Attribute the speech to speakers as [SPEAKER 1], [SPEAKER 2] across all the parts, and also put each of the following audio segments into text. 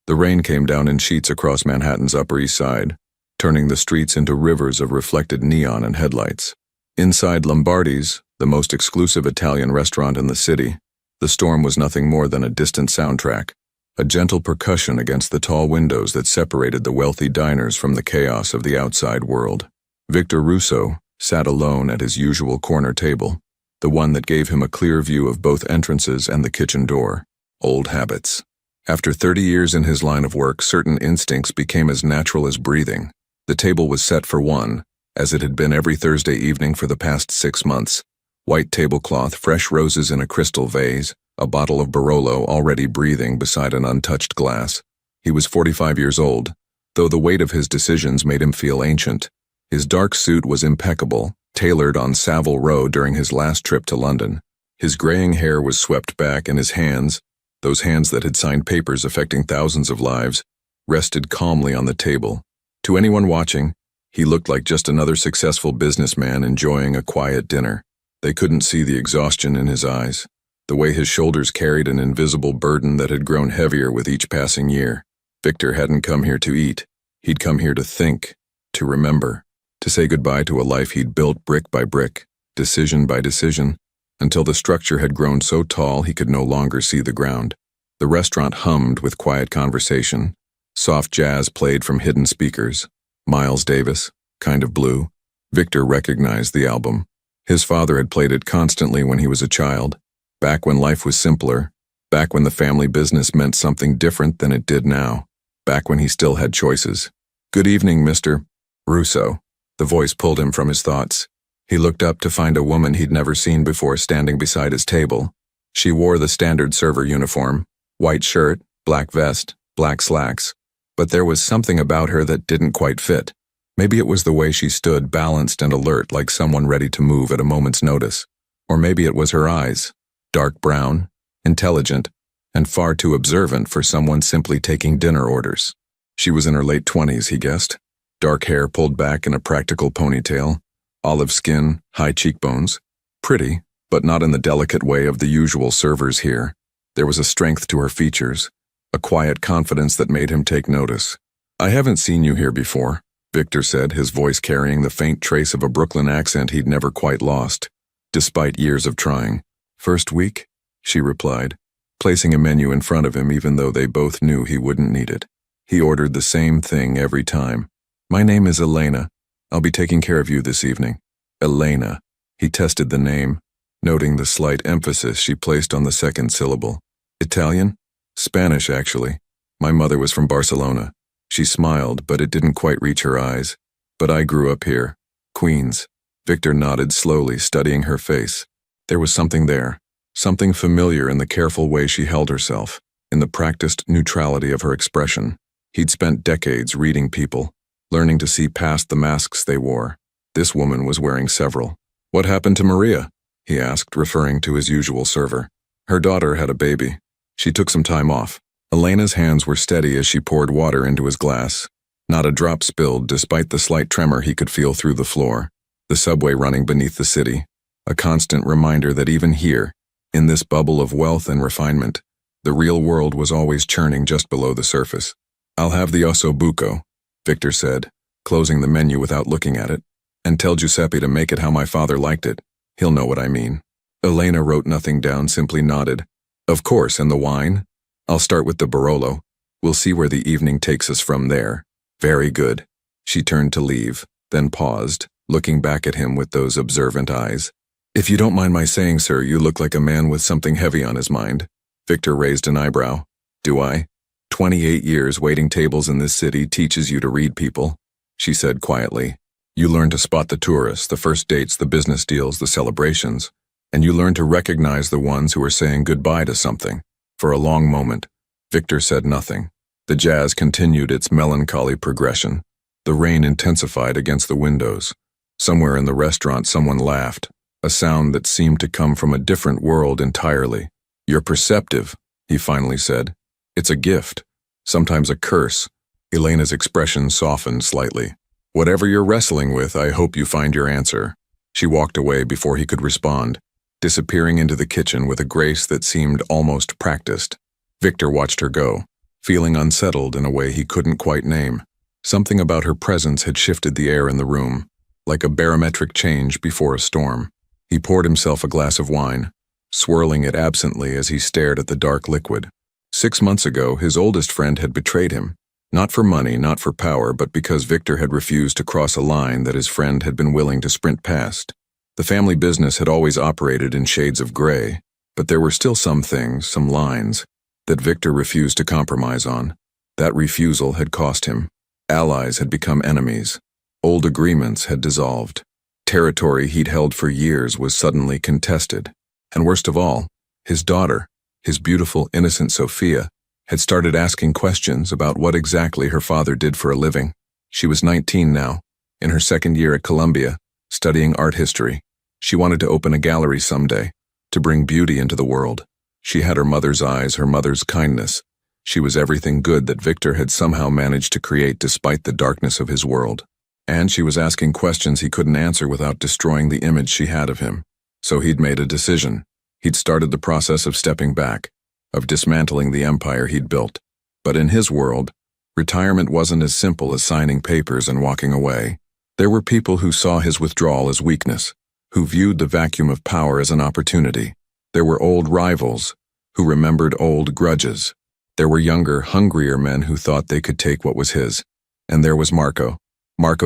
[SPEAKER 1] The rain came down in sheets across Manhattan's Upper East Side, turning the streets into rivers of reflected neon and headlights. Inside Lombardi's, the most exclusive Italian restaurant in the city, the storm was nothing more than a distant soundtrack, a gentle percussion against the tall windows that separated the wealthy diners from the chaos of the outside world. Victor Russo sat alone at his usual corner table, the one that gave him a clear view of both entrances and the kitchen door. Old habits. After 30 years in his line of work, certain instincts became as natural as breathing. The table was set for one, as it had been every Thursday evening for the past 6 months. White tablecloth, fresh roses in a crystal vase, a bottle of Barolo already breathing beside an untouched glass. He was 45 years old, though the weight of his decisions made him feel ancient. His dark suit was impeccable, tailored on Savile Row during his last trip to London. His graying hair was swept back, and his hands, those hands that had signed papers affecting thousands of lives, rested calmly on the table. To anyone watching, he looked like just another successful businessman enjoying a quiet dinner. They couldn't see the exhaustion in his eyes, the way his shoulders carried an invisible burden that had grown heavier with each passing year. Victor hadn't come here to eat. He'd come here to think, to remember, to say goodbye to a life he'd built brick by brick, decision by decision, until the structure had grown so tall he could no longer see the ground. The restaurant hummed with quiet conversation. Soft jazz played from hidden speakers. Miles Davis, Kind of Blue. Victor recognized the album. His father had played it constantly when he was a child, back when life was simpler, back when the family business meant something different than it did now, back when he still had choices. "Good evening, Mr. Russo." The voice pulled him from his thoughts. He looked up to find a woman he'd never seen before standing beside his table. She wore the standard server uniform, white shirt, black vest, black slacks, but there was something about her that didn't quite fit. Maybe it was the way she stood, balanced and alert, like someone ready to move at a moment's notice. Or maybe it was her eyes, dark brown, intelligent, and far too observant for someone simply taking dinner orders. She was in her late 20s, he guessed. Dark hair pulled back in a practical ponytail, olive skin, high cheekbones. Pretty, but not in the delicate way of the usual servers here. There was a strength to her features, a quiet confidence that made him take notice. "I haven't seen you here before," Victor said, his voice carrying the faint trace of a Brooklyn accent he'd never quite lost, despite years of trying. "First week?" she replied, placing a menu in front of him even though they both knew he wouldn't need it. He ordered the same thing every time. "My name is Elena. I'll be taking care of you this evening." Elena. He tested the name, noting the slight emphasis she placed on the second syllable. "Italian?" "Spanish, actually. My mother was from Barcelona." She smiled, but it didn't quite reach her eyes. "But I grew up here. Queens." Victor nodded slowly, studying her face. There was something there, something familiar in the careful way she held herself, in the practiced neutrality of her expression. He'd spent decades reading people, learning to see past the masks they wore. This woman was wearing several. "What happened to Maria?" he asked, referring to his usual server. "Her daughter had a baby. She took some time off." Elena's hands were steady as she poured water into his glass. Not a drop spilled, despite the slight tremor he could feel through the floor. The subway running beneath the city, a constant reminder that even here, in this bubble of wealth and refinement, the real world was always churning just below the surface. "I'll have the osso buco," Victor said, closing the menu without looking at it. "And tell Giuseppe to make it how my father liked it. He'll know what I mean." Elena wrote nothing down, simply nodded. "Of course, and the wine? I'll start with the Barolo. We'll see where the evening takes us from there." "Very good." She turned to leave, then paused, looking back at him with those observant eyes. "If you don't mind my saying, sir, you look like a man with something heavy on his mind." Victor raised an eyebrow. "Do I? 28 years waiting tables in this city teaches you to read people," she said quietly. "You learn to spot the tourists, the first dates, the business deals, the celebrations, and you learn to recognize the ones who are saying goodbye to something." For a long moment, Victor said nothing. The jazz continued its melancholy progression. The rain intensified against the windows. Somewhere in the restaurant someone laughed, a sound that seemed to come from a different world entirely. "You're perceptive," he finally said. "It's a gift, sometimes a curse." Elena's expression softened slightly. "Whatever you're wrestling with, I hope you find your answer." She walked away before he could respond, disappearing into the kitchen with a grace that seemed almost practiced. Victor watched her go. feeling unsettled in a way he couldn't quite name. Something about her presence had shifted the air in the room, like a barometric change before a storm. He poured himself a glass of wine, swirling it absently as he stared at the dark liquid. 6 months ago, his oldest friend had betrayed him. Not for money, not for power, but because Victor had refused to cross a line that his friend had been willing to sprint past. The family business had always operated in shades of gray, but there were still some things, some lines, that Victor refused to compromise on. That refusal had cost him. Allies had become enemies. Old agreements had dissolved. Territory he'd held for years was suddenly contested. And worst of all, his daughter, his beautiful, innocent Sophia, had started asking questions about what exactly her father did for a living. She was 19 now, in her second year at Columbia, studying art history. She wanted to open a gallery someday, to bring beauty into the world. She had her mother's eyes, her mother's kindness. She was everything good that Victor had somehow managed to create despite the darkness of his world. And she was asking questions he couldn't answer without destroying the image she had of him. So he'd made a decision. He'd started the process of stepping back, of dismantling the empire he'd built. But in his world, retirement wasn't as simple as signing papers and walking away. There were people who saw his withdrawal as weakness, who viewed the vacuum of power as an opportunity. There were old rivals, who remembered old grudges. There were younger, hungrier men who thought they could take what was his. And there was Marco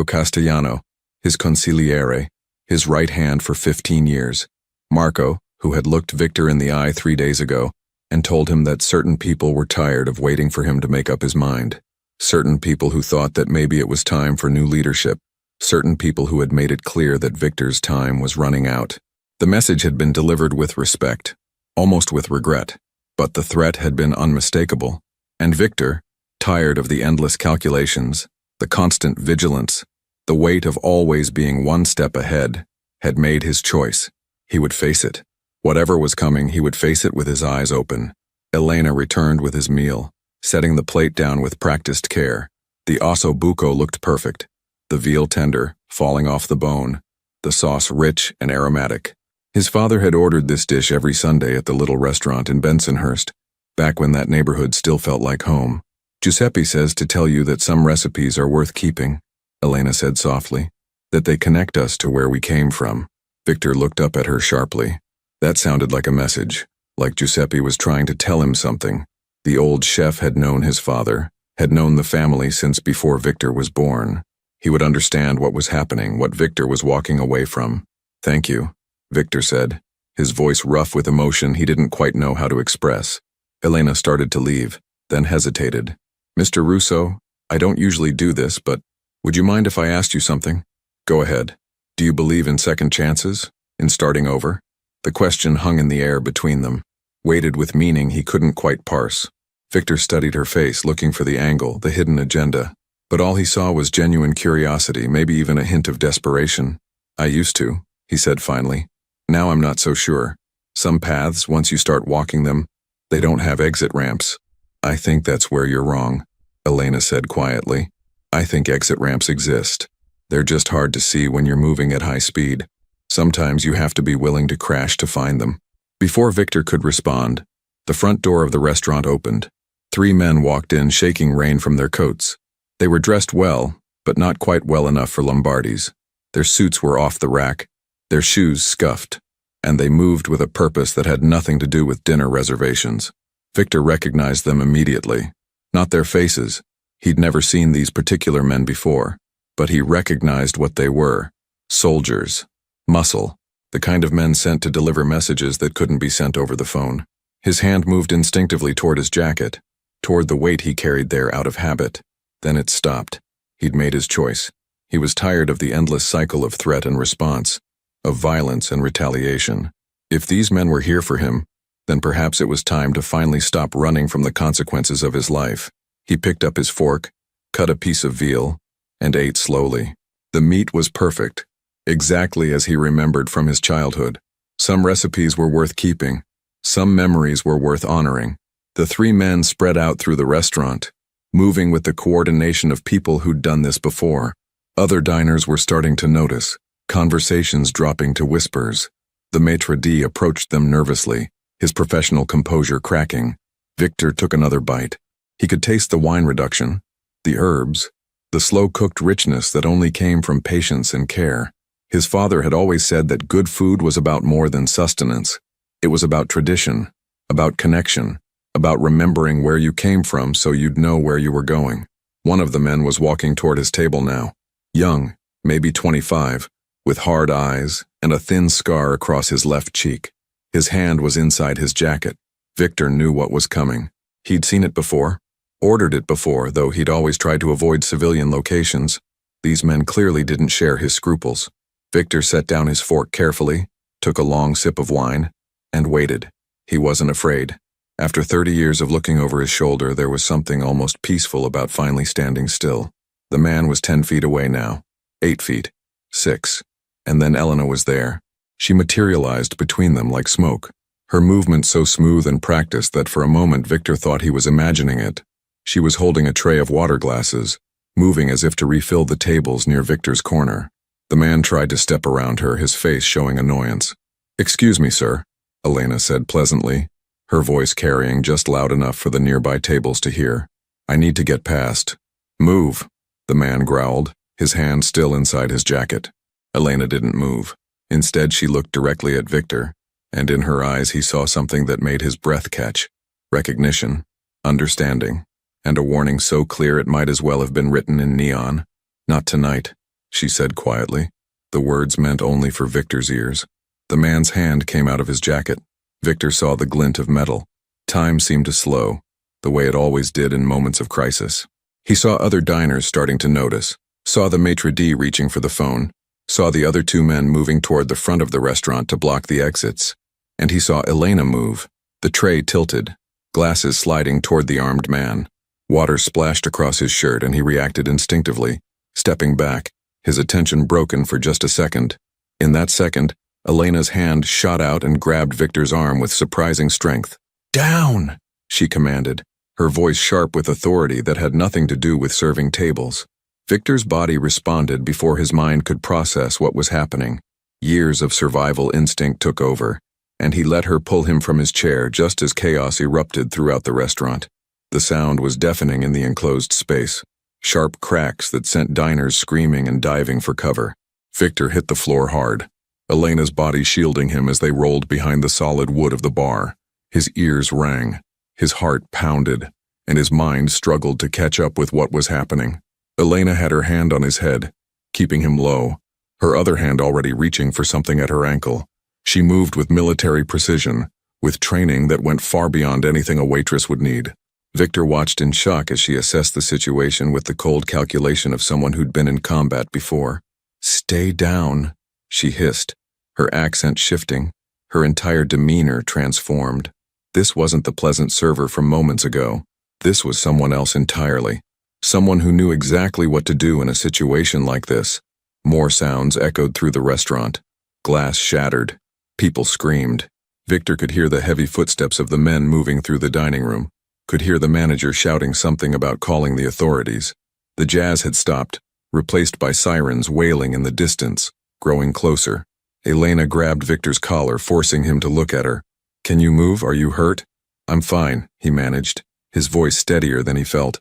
[SPEAKER 1] Castellano, his consigliere, his right hand for 15 years. Marco, who had looked Victor in the eye 3 days ago and told him that certain people were tired of waiting for him to make up his mind. Certain people who thought that maybe it was time for new leadership. Certain people who had made it clear that Victor's time was running out. The message had been delivered with respect, almost with regret, but the threat had been unmistakable. And Victor, tired of the endless calculations, the constant vigilance, the weight of always being one step ahead, had made his choice. He would face it. Whatever was coming, he would face it with his eyes open. Elena returned with his meal, setting the plate down with practiced care. The osso buco looked perfect, the veal tender, falling off the bone, the sauce rich and aromatic. His father had ordered this dish every Sunday at the little restaurant in Bensonhurst, back when that neighborhood still felt like home. Giuseppe says to tell you that some recipes are worth keeping, Elena said softly, that they connect us to where we came from. Victor looked up at her sharply. That sounded like a message, like Giuseppe was trying to tell him something. The old chef had known his father, had known the family since before Victor was born. He would understand what was happening, what Victor was walking away from. Thank you, Victor said, his voice rough with emotion he didn't quite know how to express. Elena started to leave, then hesitated. Mr. Russo, I don't usually do this, but would you mind if I asked you something? Go ahead. Do you believe in second chances? In starting over? The question hung in the air between them, weighted with meaning he couldn't quite parse. Victor studied her face, looking for the angle, the hidden agenda. But all he saw was genuine curiosity, maybe even a hint of desperation. I used to, he said finally. Now I'm not so sure. Some paths, once you start walking them, they don't have exit ramps. I think that's where you're wrong, Elena said quietly. I think exit ramps exist. They're just hard to see when you're moving at high speed. Sometimes you have to be willing to crash to find them. Before Victor could respond, the front door of the restaurant opened. 3 men walked in, shaking rain from their coats. They were dressed well, but not quite well enough for Lombardi's. Their suits were off the rack, their shoes scuffed, and they moved with a purpose that had nothing to do with dinner reservations. Victor recognized them immediately. Not their faces. He'd never seen these particular men before, but he recognized what they were. Soldiers. Muscle. The kind of men sent to deliver messages that couldn't be sent over the phone. His hand moved instinctively toward his jacket, toward the weight he carried there out of habit. Then it stopped. He'd made his choice. He was tired of the endless cycle of threat and response, of violence and retaliation. If these men were here for him, then perhaps it was time to finally stop running from the consequences of his life. He picked up his fork, cut a piece of veal, and ate slowly. The meat was perfect, exactly as he remembered from his childhood. Some recipes were worth keeping. Some memories were worth honoring. The 3 men spread out through the restaurant, moving with the coordination of people who'd done this before. Other diners were starting to notice, conversations dropping to whispers. The maitre d' approached them nervously, his professional composure cracking. Victor took another bite. He could taste the wine reduction, the herbs, the slow-cooked richness that only came from patience and care. His father had always said that good food was about more than sustenance. It was about tradition, about connection, about remembering where you came from so you'd know where you were going. One of the men was walking toward his table now, young, maybe 25, with hard eyes and a thin scar across his left cheek. His hand was inside his jacket. Victor knew what was coming. He'd seen it before, ordered it before, though he'd always tried to avoid civilian locations. These men clearly didn't share his scruples. Victor set down his fork carefully, took a long sip of wine, and waited. He wasn't afraid. After 30 years of looking over his shoulder, there was something almost peaceful about finally standing still. The man was 10 feet away now, 8 feet, 6, and then Elena was there. She materialized between them like smoke, her movement so smooth and practiced that for a moment Victor thought he was imagining it. She was holding a tray of water glasses, moving as if to refill the tables near Victor's corner. The man tried to step around her, his face showing annoyance. "Excuse me, sir," Elena said pleasantly, her voice carrying just loud enough for the nearby tables to hear. "I need to get past." "Move," the man growled, his hand still inside his jacket. Elena didn't move. Instead, she looked directly at Victor, and in her eyes he saw something that made his breath catch. Recognition, understanding, and a warning so clear it might as well have been written in neon. "Not tonight," she said quietly. The words meant only for Victor's ears. The man's hand came out of his jacket. Victor saw the glint of metal. Time seemed to slow, the way it always did in moments of crisis. He saw other diners starting to notice, saw the maitre d' reaching for the phone, saw the other two men moving toward the front of the restaurant to block the exits, and he saw Elena move, the tray tilted, glasses sliding toward the armed man. Water splashed across his shirt and he reacted instinctively, stepping back, his attention broken for just a second. In that second, Elena's hand shot out and grabbed Victor's arm with surprising strength. "Down!" she commanded, her voice sharp with authority that had nothing to do with serving tables. Victor's body responded before his mind could process what was happening. Years of survival instinct took over, and he let her pull him from his chair just as chaos erupted throughout the restaurant. The sound was deafening in the enclosed space, sharp cracks that sent diners screaming and diving for cover. Victor hit the floor hard, Elena's body shielding him as they rolled behind the solid wood of the bar. His ears rang, his heart pounded, and his mind struggled to catch up with what was happening. Elena had her hand on his head, keeping him low, her other hand already reaching for something at her ankle. She moved with military precision, with training that went far beyond anything a waitress would need. Victor watched in shock as she assessed the situation with the cold calculation of someone who'd been in combat before. "Stay down," she hissed, her accent shifting, her entire demeanor transformed. This wasn't the pleasant server from moments ago. This was someone else entirely. Someone who knew exactly what to do in a situation like this. More sounds echoed through the restaurant. Glass shattered. People screamed. Victor could hear the heavy footsteps of the men moving through the dining room, could hear the manager shouting something about calling the authorities. The jazz had stopped, replaced by sirens wailing in the distance, growing closer. Elena grabbed Victor's collar, forcing him to look at her. "Can you move? Are you hurt?" "I'm fine," he managed, his voice steadier than he felt.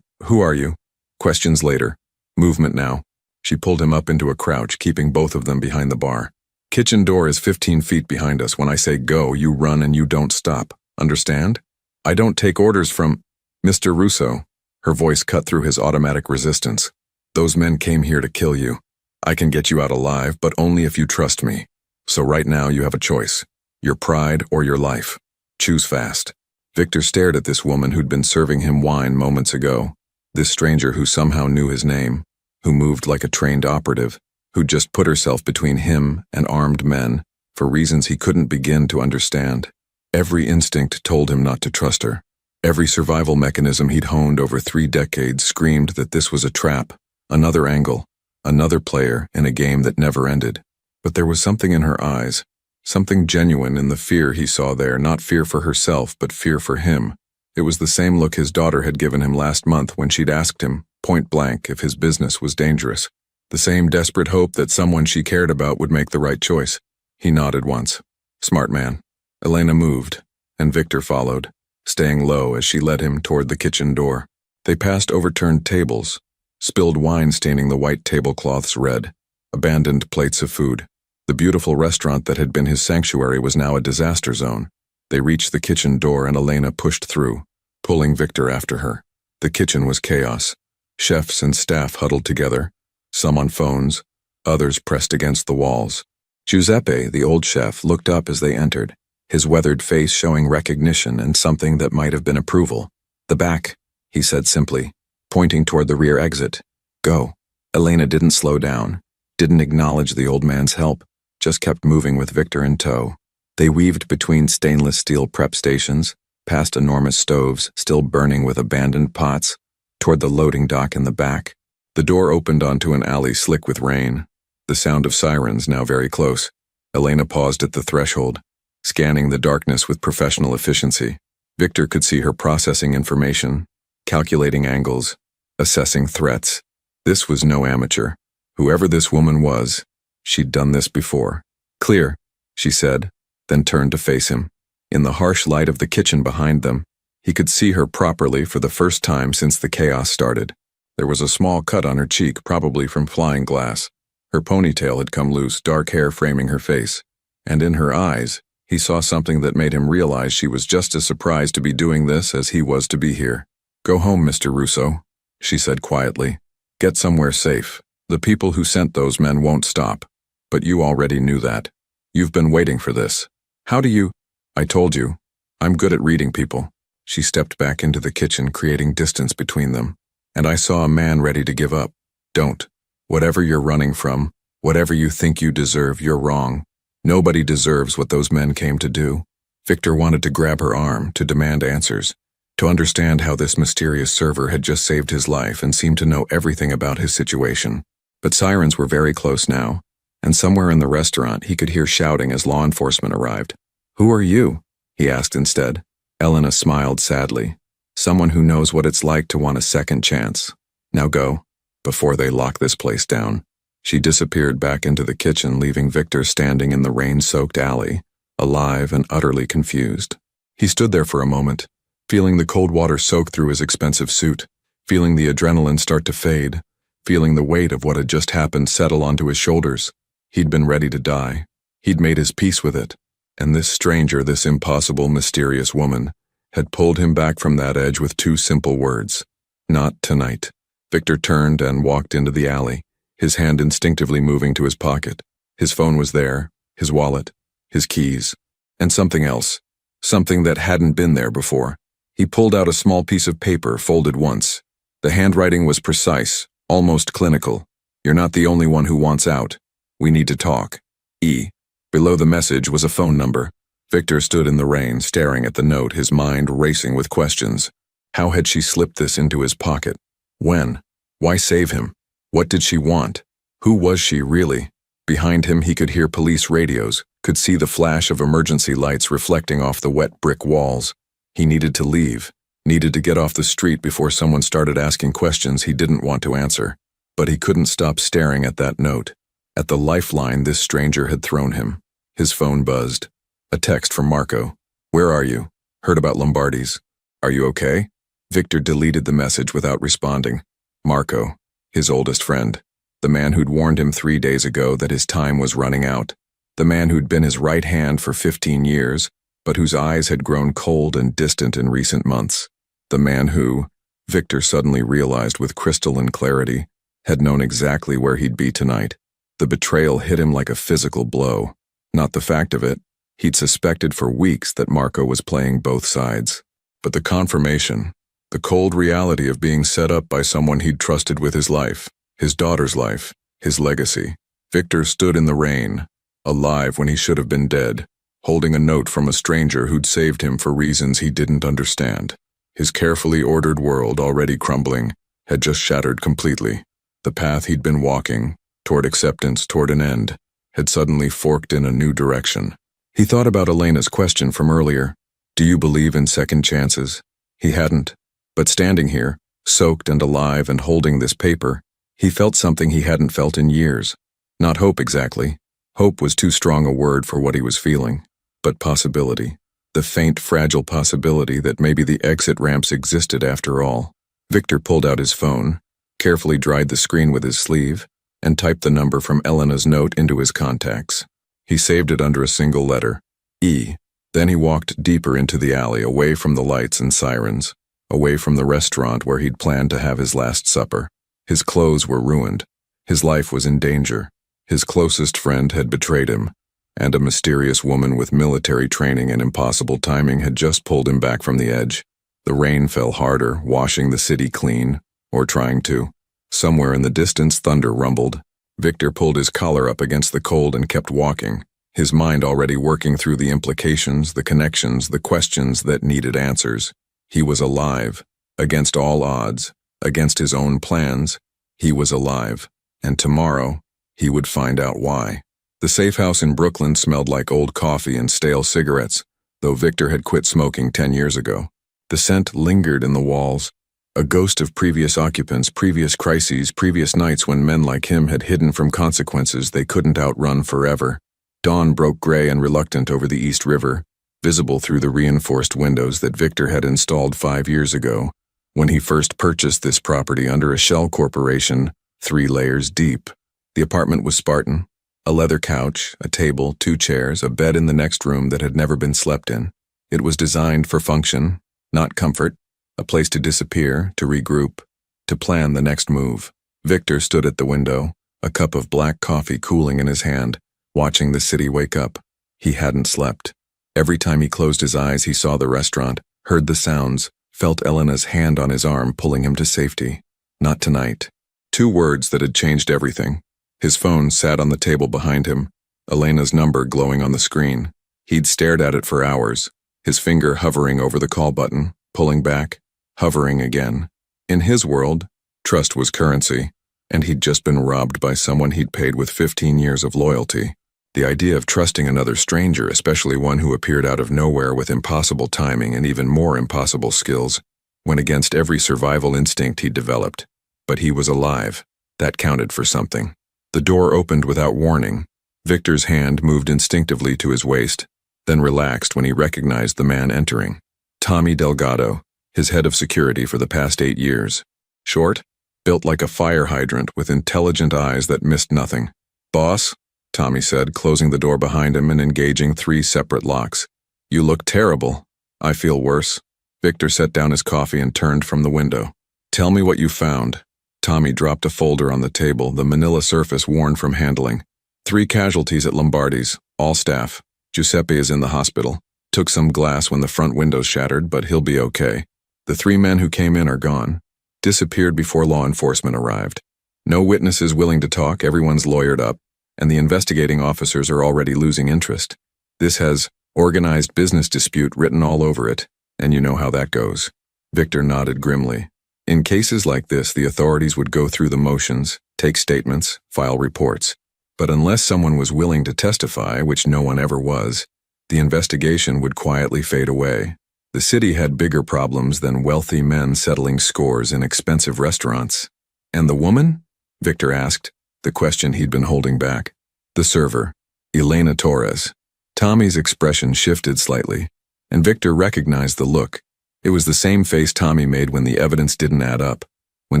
[SPEAKER 1] Who are you?" Questions later. Movement now. She pulled him up into a crouch, keeping both of them behind the bar. "Kitchen door is 15 feet behind us. When I say go, you run and you don't stop. Understand? I don't take orders from—" "Mr. Russo." Her voice cut through his automatic resistance. "Those men came here to kill you. I can get you out alive, but only if you trust me. So right now you have a choice. Your pride or your life. Choose fast." Victor stared at this woman who'd been serving him wine moments ago. This stranger who somehow knew his name, who moved like a trained operative, who'd just put herself between him and armed men for reasons he couldn't begin to understand. Every instinct told him not to trust her. Every survival mechanism he'd honed over 3 decades screamed that this was a trap, another angle, another player in a game that never ended. But there was something in her eyes, something genuine in the fear he saw there, not fear for herself, but fear for him. It was the same look his daughter had given him last month when she'd asked him, point blank, if his business was dangerous. The same desperate hope that someone she cared about would make the right choice. He nodded once. Smart man. Elena moved, and Victor followed. staying low as she led him toward the kitchen door. They passed overturned tables, spilled wine staining the white tablecloths red, abandoned plates of food. The beautiful restaurant that had been his sanctuary was now a disaster zone. They reached the kitchen door and Elena pushed through, pulling Victor after her. The kitchen was chaos. Chefs and staff huddled together, some on phones, others pressed against the walls. Giuseppe, the old chef, looked up as they entered, his weathered face showing recognition and something that might have been approval. "The back," he said simply, pointing toward the rear exit. "Go." Elena didn't slow down, didn't acknowledge the old man's help, just kept moving with Victor in tow. They weaved between stainless steel prep stations, past enormous stoves still burning with abandoned pots, toward the loading dock in the back. The door opened onto an alley slick with rain, the sound of sirens now very close. Elena paused at the threshold, scanning the darkness with professional efficiency. Victor could see her processing information, calculating angles, assessing threats. This was no amateur. Whoever this woman was, she'd done this before. "Clear," she said, then turned to face him. In the harsh light of the kitchen behind them, he could see her properly for the first time since the chaos started. There was a small cut on her cheek, probably from flying glass. Her ponytail had come loose, dark hair framing her face. And in her eyes, he saw something that made him realize she was just as surprised to be doing this as he was to be here. "Go home, Mr. Russo," she said quietly. "Get somewhere safe. The people who sent those men won't stop. But you already knew that. You've been waiting for this. How do you—" "I told you. I'm good at reading people." She stepped back into the kitchen, creating distance between them. "And I saw a man ready to give up. Don't. Whatever you're running from, whatever you think you deserve, you're wrong. Nobody deserves what those men came to do." Victor wanted to grab her arm, to demand answers, to understand how this mysterious server had just saved his life and seemed to know everything about his situation. But sirens were very close now, and somewhere in the restaurant he could hear shouting as law enforcement arrived. "Who are you?" he asked instead. Elena smiled sadly. "Someone who knows what it's like to want a second chance. Now go, before they lock this place down." She disappeared back into the kitchen, leaving Victor standing in the rain-soaked alley, alive and utterly confused. He stood there for a moment, feeling the cold water soak through his expensive suit, feeling the adrenaline start to fade, feeling the weight of what had just happened settle onto his shoulders. He'd been ready to die. He'd made his peace with it. And this stranger, this impossible, mysterious woman, had pulled him back from that edge with two simple words. "Not tonight." Victor turned and walked into the alley, his hand instinctively moving to his pocket. His phone was there, his wallet, his keys, and something else, something that hadn't been there before. He pulled out a small piece of paper, folded once. The handwriting was precise, almost clinical. "You're not the only one who wants out. We need to talk. E." Below the message was a phone number. Victor stood in the rain, staring at the note, his mind racing with questions. How had she slipped this into his pocket? When? Why save him? What did she want? Who was she really? Behind him he could hear police radios, could see the flash of emergency lights reflecting off the wet brick walls. He needed to leave, needed to get off the street before someone started asking questions he didn't want to answer. But he couldn't stop staring at that note, at the lifeline this stranger had thrown him. His phone buzzed. A text from Marco. "Where are you? Heard about Lombardi's. Are you okay?" Victor deleted the message without responding. Marco, his oldest friend, the man who'd warned him 3 days ago that his time was running out, the man who'd been his right hand for 15 years, but whose eyes had grown cold and distant in recent months, the man who, Victor suddenly realized with crystalline clarity, had known exactly where he'd be tonight. The betrayal hit him like a physical blow. Not the fact of it. He'd suspected for weeks that Marco was playing both sides. But the confirmation, the cold reality of being set up by someone he'd trusted with his life, his daughter's life, his legacy. Victor stood in the rain, alive when he should have been dead, holding a note from a stranger who'd saved him for reasons he didn't understand. His carefully ordered world, already crumbling, had just shattered completely. The path he'd been walking, toward acceptance, toward an end, had suddenly forked in a new direction. He thought about Elena's question from earlier. Do you believe in second chances? He hadn't. But standing here, soaked and alive and holding this paper, he felt something he hadn't felt in years. Not hope exactly. Hope was too strong a word for what he was feeling. But possibility. The faint, fragile possibility that maybe the exit ramps existed after all. Victor pulled out his phone, carefully dried the screen with his sleeve, and typed the number from Elena's note into his contacts. He saved it under a single letter, E. Then he walked deeper into the alley, away from the lights and sirens, away from the restaurant where he'd planned to have his last supper. His clothes were ruined. His life was in danger. His closest friend had betrayed him, and a mysterious woman with military training and impossible timing had just pulled him back from the edge. The rain fell harder, washing the city clean, or trying to. Somewhere in the distance, thunder rumbled. Victor pulled his collar up against the cold and kept walking, his mind already working through the implications, the connections, the questions that needed answers. He was alive. Against all odds, against his own plans, he was alive. And tomorrow, he would find out why. The safe house in Brooklyn smelled like old coffee and stale cigarettes, though Victor had quit smoking 10 years ago. The scent lingered in the walls, a ghost of previous occupants, previous crises, previous nights when men like him had hidden from consequences they couldn't outrun forever. Dawn broke gray and reluctant over the East River, visible through the reinforced windows that Victor had installed 5 years ago, when he first purchased this property under a shell corporation, 3 layers deep. The apartment was Spartan. A leather couch, a table, 2 chairs, a bed in the next room that had never been slept in. It was designed for function, not comfort, a place to disappear, to regroup, to plan the next move. Victor stood at the window, a cup of black coffee cooling in his hand, watching the city wake up. He hadn't slept. Every time he closed his eyes, he saw the restaurant, heard the sounds, felt Elena's hand on his arm pulling him to safety. Not tonight. 2 words that had changed everything. His phone sat on the table behind him, Elena's number glowing on the screen. He'd stared at it for hours, his finger hovering over the call button, pulling back, hovering again. In his world, trust was currency, and he'd just been robbed by someone he'd paid with 15 years of loyalty. The idea of trusting another stranger, especially one who appeared out of nowhere with impossible timing and even more impossible skills, went against every survival instinct he'd developed. But he was alive. That counted for something. The door opened without warning. Victor's hand moved instinctively to his waist, then relaxed when he recognized the man entering. Tommy Delgado, his head of security for the past 8 years. Short, built like a fire hydrant with intelligent eyes that missed nothing. "Boss," Tommy said, closing the door behind him and engaging 3 separate locks. "You look terrible." "I feel worse." Victor set down his coffee and turned from the window. "Tell me what you found." Tommy dropped a folder on the table, the manila surface worn from handling. 3 casualties at Lombardi's, all staff. Giuseppe is in the hospital. Took some glass when the front windows shattered, but he'll be okay. The 3 men who came in are gone. Disappeared before law enforcement arrived. No witnesses willing to talk, everyone's lawyered up, and the investigating officers are already losing interest. This has organized business dispute written all over it, and you know how that goes. Victor nodded grimly. In cases like this, the authorities would go through the motions, take statements, file reports. But unless someone was willing to testify, which no one ever was, the investigation would quietly fade away. The city had bigger problems than wealthy men settling scores in expensive restaurants. "And the woman?" Victor asked, the question he'd been holding back. "The server, Elena Torres." Tommy's expression shifted slightly, and Victor recognized the look. It was the same face Tommy made when the evidence didn't add up, when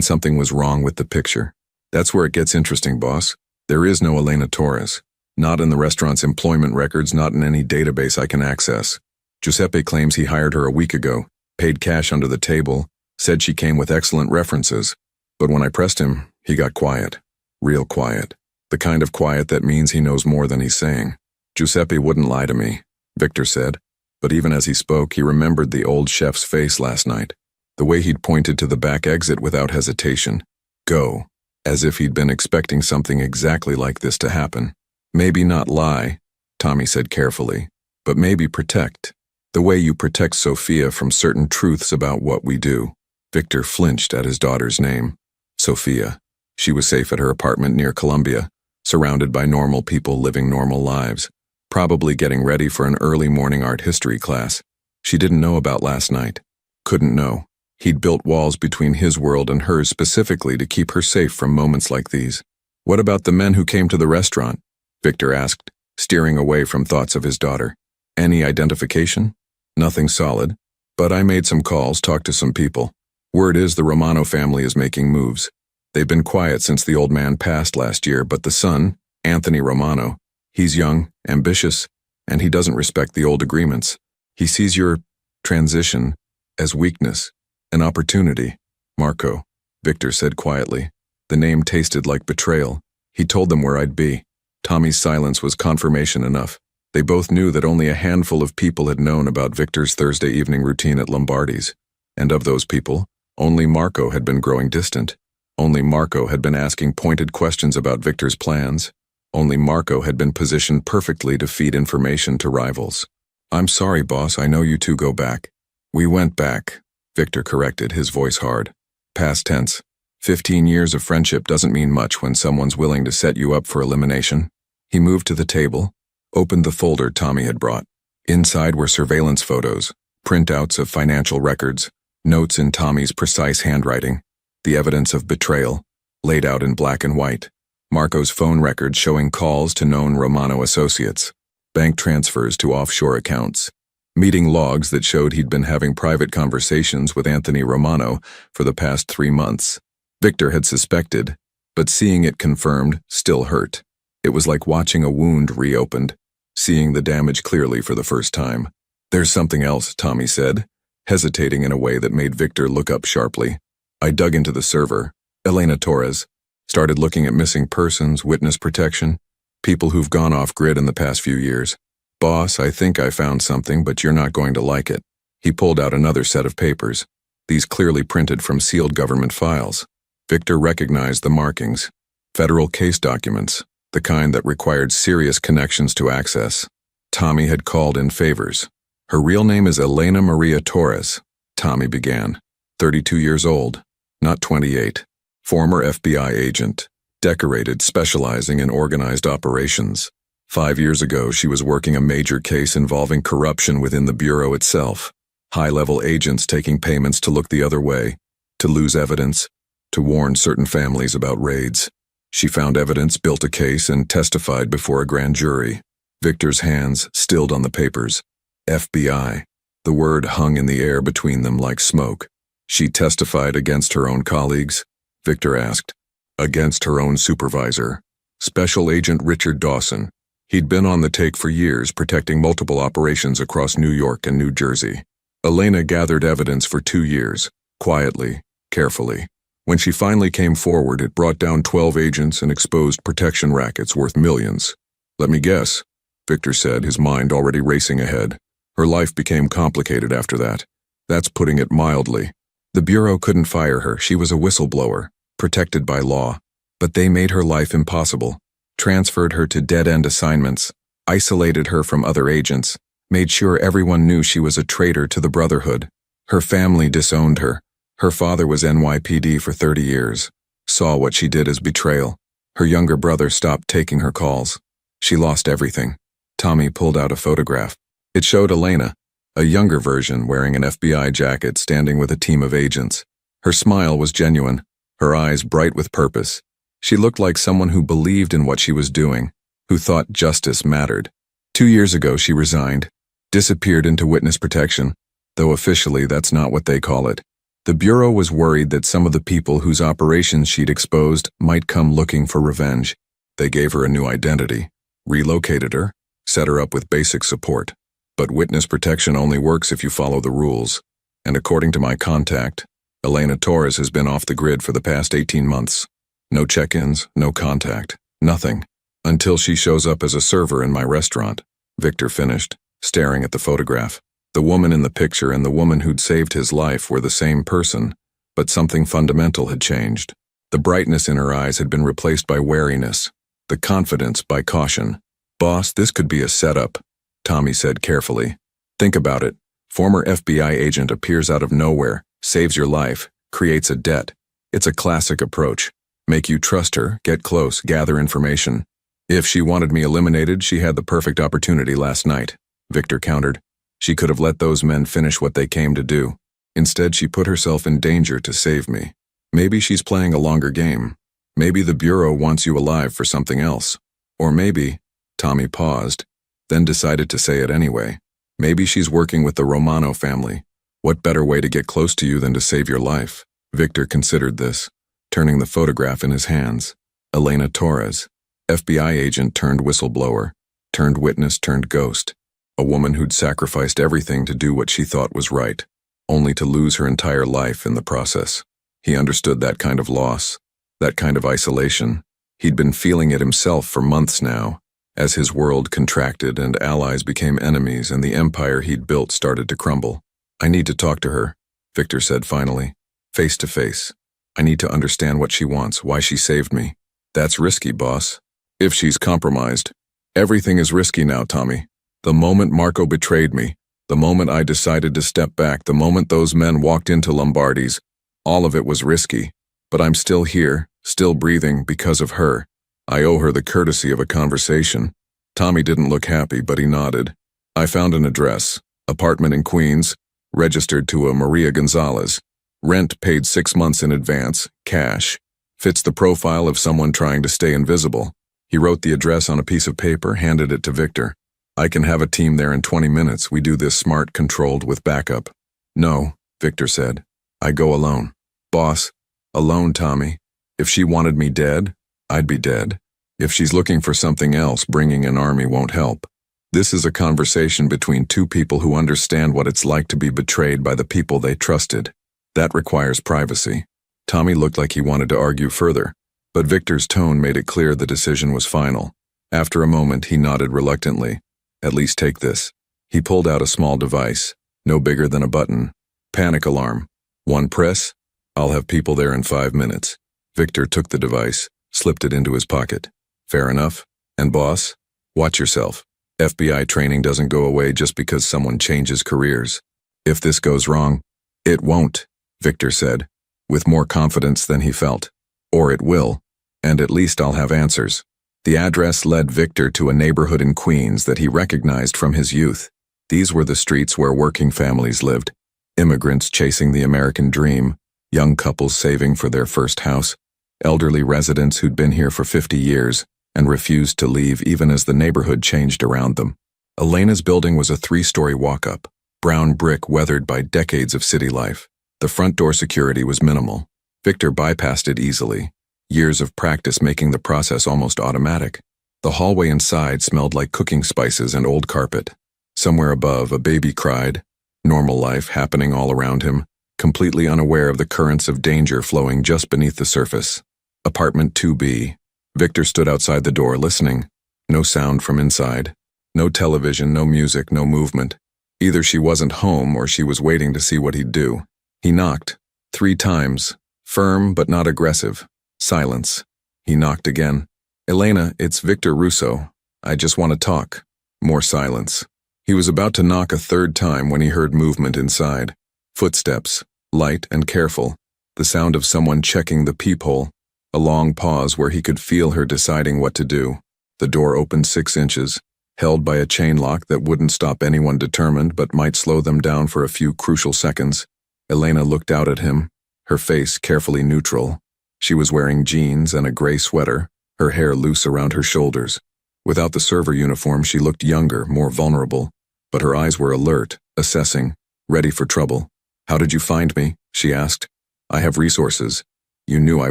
[SPEAKER 1] something was wrong with the picture. "That's where it gets interesting, boss. There is no Elena Torres. Not in the restaurant's employment records, not in any database I can access. Giuseppe claims he hired her a week ago, paid cash under the table, said she came with excellent references. But when I pressed him, he got quiet. Real quiet. The kind of quiet that means he knows more than he's saying. Giuseppe wouldn't lie to me," Victor said. But even as he spoke, he remembered the old chef's face last night, the way he'd pointed to the back exit without hesitation. Go, as if he'd been expecting something exactly like this to happen. "Maybe not lie," Tommy said carefully, "but maybe protect. The way you protect Sophia from certain truths about what we do." Victor flinched at his daughter's name. Sophia. She was safe at her apartment near Columbia, surrounded by normal people living normal lives. Probably getting ready for an early morning art history class. She didn't know about last night. Couldn't know. He'd built walls between his world and hers specifically to keep her safe from moments like these. "What about the men who came to the restaurant?" Victor asked, steering away from thoughts of his daughter. "Any identification?" Nothing solid, but I made some calls, talked to some people. Word is the Romano family is making moves. They've been quiet since the old man passed last year, but the son, Anthony Romano, he's young, ambitious, and he doesn't respect the old agreements. He sees your transition as weakness, an opportunity. Marco, Victor said quietly. The name tasted like betrayal. He told them where I'd be. Tommy's silence was confirmation enough. They both knew that only a handful of people had known about Victor's Thursday evening routine at Lombardi's. And of those people, only Marco had been growing distant. Only Marco had been asking pointed questions about Victor's plans. Only Marco had been positioned perfectly to feed information to rivals. I'm sorry, boss, I know you two go back. We went back, Victor corrected, his voice hard. Past tense. 15 years of friendship doesn't mean much when someone's willing to set you up for elimination. He moved to the table, opened the folder Tommy had brought. Inside were surveillance photos, printouts of financial records, notes in Tommy's precise handwriting, the evidence of betrayal, laid out in black and white. Marco's phone records showing calls to known Romano associates, bank transfers to offshore accounts, meeting logs that showed he'd been having private conversations with Anthony Romano for the past 3 months. Victor had suspected, but seeing it confirmed still hurt. It was like watching a wound reopened, seeing the damage clearly for the first time. There's something else, Tommy said, hesitating in a way that made Victor look up sharply. I dug into the server, Elena Torres, started looking at missing persons, witness protection, people who've gone off grid in the past few years. Boss, I think I found something, but you're not going to like it. He pulled out another set of papers, these clearly printed from sealed government files. Victor recognized the markings. Federal case documents, the kind that required serious connections to access. Tommy had called in favors. Her real name is Elena Maria Torres, Tommy began. 32 years old, not 28. Former FBI agent, decorated, specializing in organized operations. 5 years ago, she was working a major case involving corruption within the Bureau itself. High-level agents taking payments to look the other way, to lose evidence, to warn certain families about raids. She found evidence, built a case, and testified before a grand jury. Victor's hands stilled on the papers. FBI. The word hung in the air between them like smoke. She testified against her own colleagues? Victor asked. Against her own supervisor, Special Agent Richard Dawson. He'd been on the take for years, protecting multiple operations across New York and New Jersey. Elena gathered evidence for 2 years, quietly, carefully. When she finally came forward, it brought down 12 agents and exposed protection rackets worth millions. Let me guess, Victor said, his mind already racing ahead. Her life became complicated after that. That's putting it mildly. The Bureau couldn't fire her. She was a whistleblower, protected by law. But they made her life impossible, transferred her to dead-end assignments, isolated her from other agents, made sure everyone knew she was a traitor to the Brotherhood. Her family disowned her. Her father was NYPD for 30 years, saw what she did as betrayal. Her younger brother stopped taking her calls. She lost everything. Tommy pulled out a photograph. It showed Elena, a younger version wearing an FBI jacket standing with a team of agents. Her smile was genuine, her eyes bright with purpose. She looked like someone who believed in what she was doing, who thought justice mattered. 2 years ago she resigned, disappeared into witness protection, though officially that's not what they call it. The Bureau was worried that some of the people whose operations she'd exposed might come looking for revenge. They gave her a new identity, relocated her, set her up with basic support. But witness protection only works if you follow the rules. And according to my contact, Elena Torres has been off the grid for the past 18 months. No check-ins, no contact, nothing. Until she shows up as a server in my restaurant, Victor finished, staring at the photograph. The woman in the picture and the woman who'd saved his life were the same person, but something fundamental had changed. The brightness in her eyes had been replaced by wariness, the confidence by caution. Boss, this could be a setup, Tommy said carefully. Think about it. Former FBI agent appears out of nowhere, saves your life, creates a debt. It's a classic approach. Make you trust her, get close, gather information. If she wanted me eliminated, she had the perfect opportunity last night, Victor countered. She could have let those men finish what they came to do. Instead, she put herself in danger to save me. Maybe she's playing a longer game. Maybe the Bureau wants you alive for something else. Or maybe, Tommy paused, then decided to say it anyway. Maybe she's working with the Romano family. What better way to get close to you than to save your life? Victor considered this, turning the photograph in his hands. Elena Torres, FBI agent turned whistleblower, turned witness turned ghost. A woman who'd sacrificed everything to do what she thought was right, only to lose her entire life in the process. He understood that kind of loss, that kind of isolation. He'd been feeling it himself for months now, as his world contracted and allies became enemies and the empire he'd built started to crumble. I need to talk to her, Victor said finally, face to face. I need to understand what she wants, why she saved me. That's risky, boss. If she's compromised. Everything is risky now, Tommy. The moment Marco betrayed me, the moment I decided to step back, the moment those men walked into Lombardi's, all of it was risky. But I'm still here, still breathing because of her. I owe her the courtesy of a conversation. Tommy didn't look happy, but he nodded. I found an address, apartment in Queens, registered to a Maria Gonzalez. Rent paid 6 months in advance, cash. Fits the profile of someone trying to stay invisible. He wrote the address on a piece of paper, handed it to Victor. I can have a team there in 20 minutes. We do this smart, controlled, with backup. No, Victor said. I go alone. Boss, alone, Tommy. If she wanted me dead, I'd be dead. If she's looking for something else, bringing an army won't help. This is a conversation between two people who understand what it's like to be betrayed by the people they trusted. That requires privacy. Tommy looked like he wanted to argue further, but Victor's tone made it clear the decision was final. After a moment, he nodded reluctantly. At least take this. He pulled out a small device, no bigger than a button. Panic alarm. One press, I'll have people there in 5 minutes. Victor took the device, slipped it into his pocket. Fair enough. And boss, watch yourself. FBI training doesn't go away just because someone changes careers. If this goes wrong, it won't, Victor said, with more confidence than he felt. Or it will, and at least I'll have answers. The address led Victor to a neighborhood in Queens that he recognized from his youth. These were the streets where working families lived, immigrants chasing the American dream, young couples saving for their first house, elderly residents who'd been here for 50 years and refused to leave even as the neighborhood changed around them. Elena's building was a 3-story walk-up, brown brick weathered by decades of city life. The front door security was minimal. Victor bypassed it easily, years of practice making the process almost automatic. The hallway inside smelled like cooking spices and old carpet. Somewhere above, a baby cried, normal life happening all around him, completely unaware of the currents of danger flowing just beneath the surface. Apartment 2B. Victor stood outside the door listening. No sound from inside. No television, no music, no movement. Either she wasn't home or she was waiting to see what he'd do. He knocked. 3 times. Firm but not aggressive. Silence. He knocked again. Elena, it's Victor Russo. I just want to talk. More silence. He was about to knock a 3rd time when he heard movement inside. Footsteps, light and careful. The sound of someone checking the peephole. A long pause where he could feel her deciding what to do. The door opened 6 inches, held by a chain lock that wouldn't stop anyone determined but might slow them down for a few crucial seconds. Elena looked out at him, her face carefully neutral. She was wearing jeans and a gray sweater, her hair loose around her shoulders. Without the server uniform, she looked younger, more vulnerable, but her eyes were alert, assessing, ready for trouble. How did you find me? She asked. I have resources. You knew I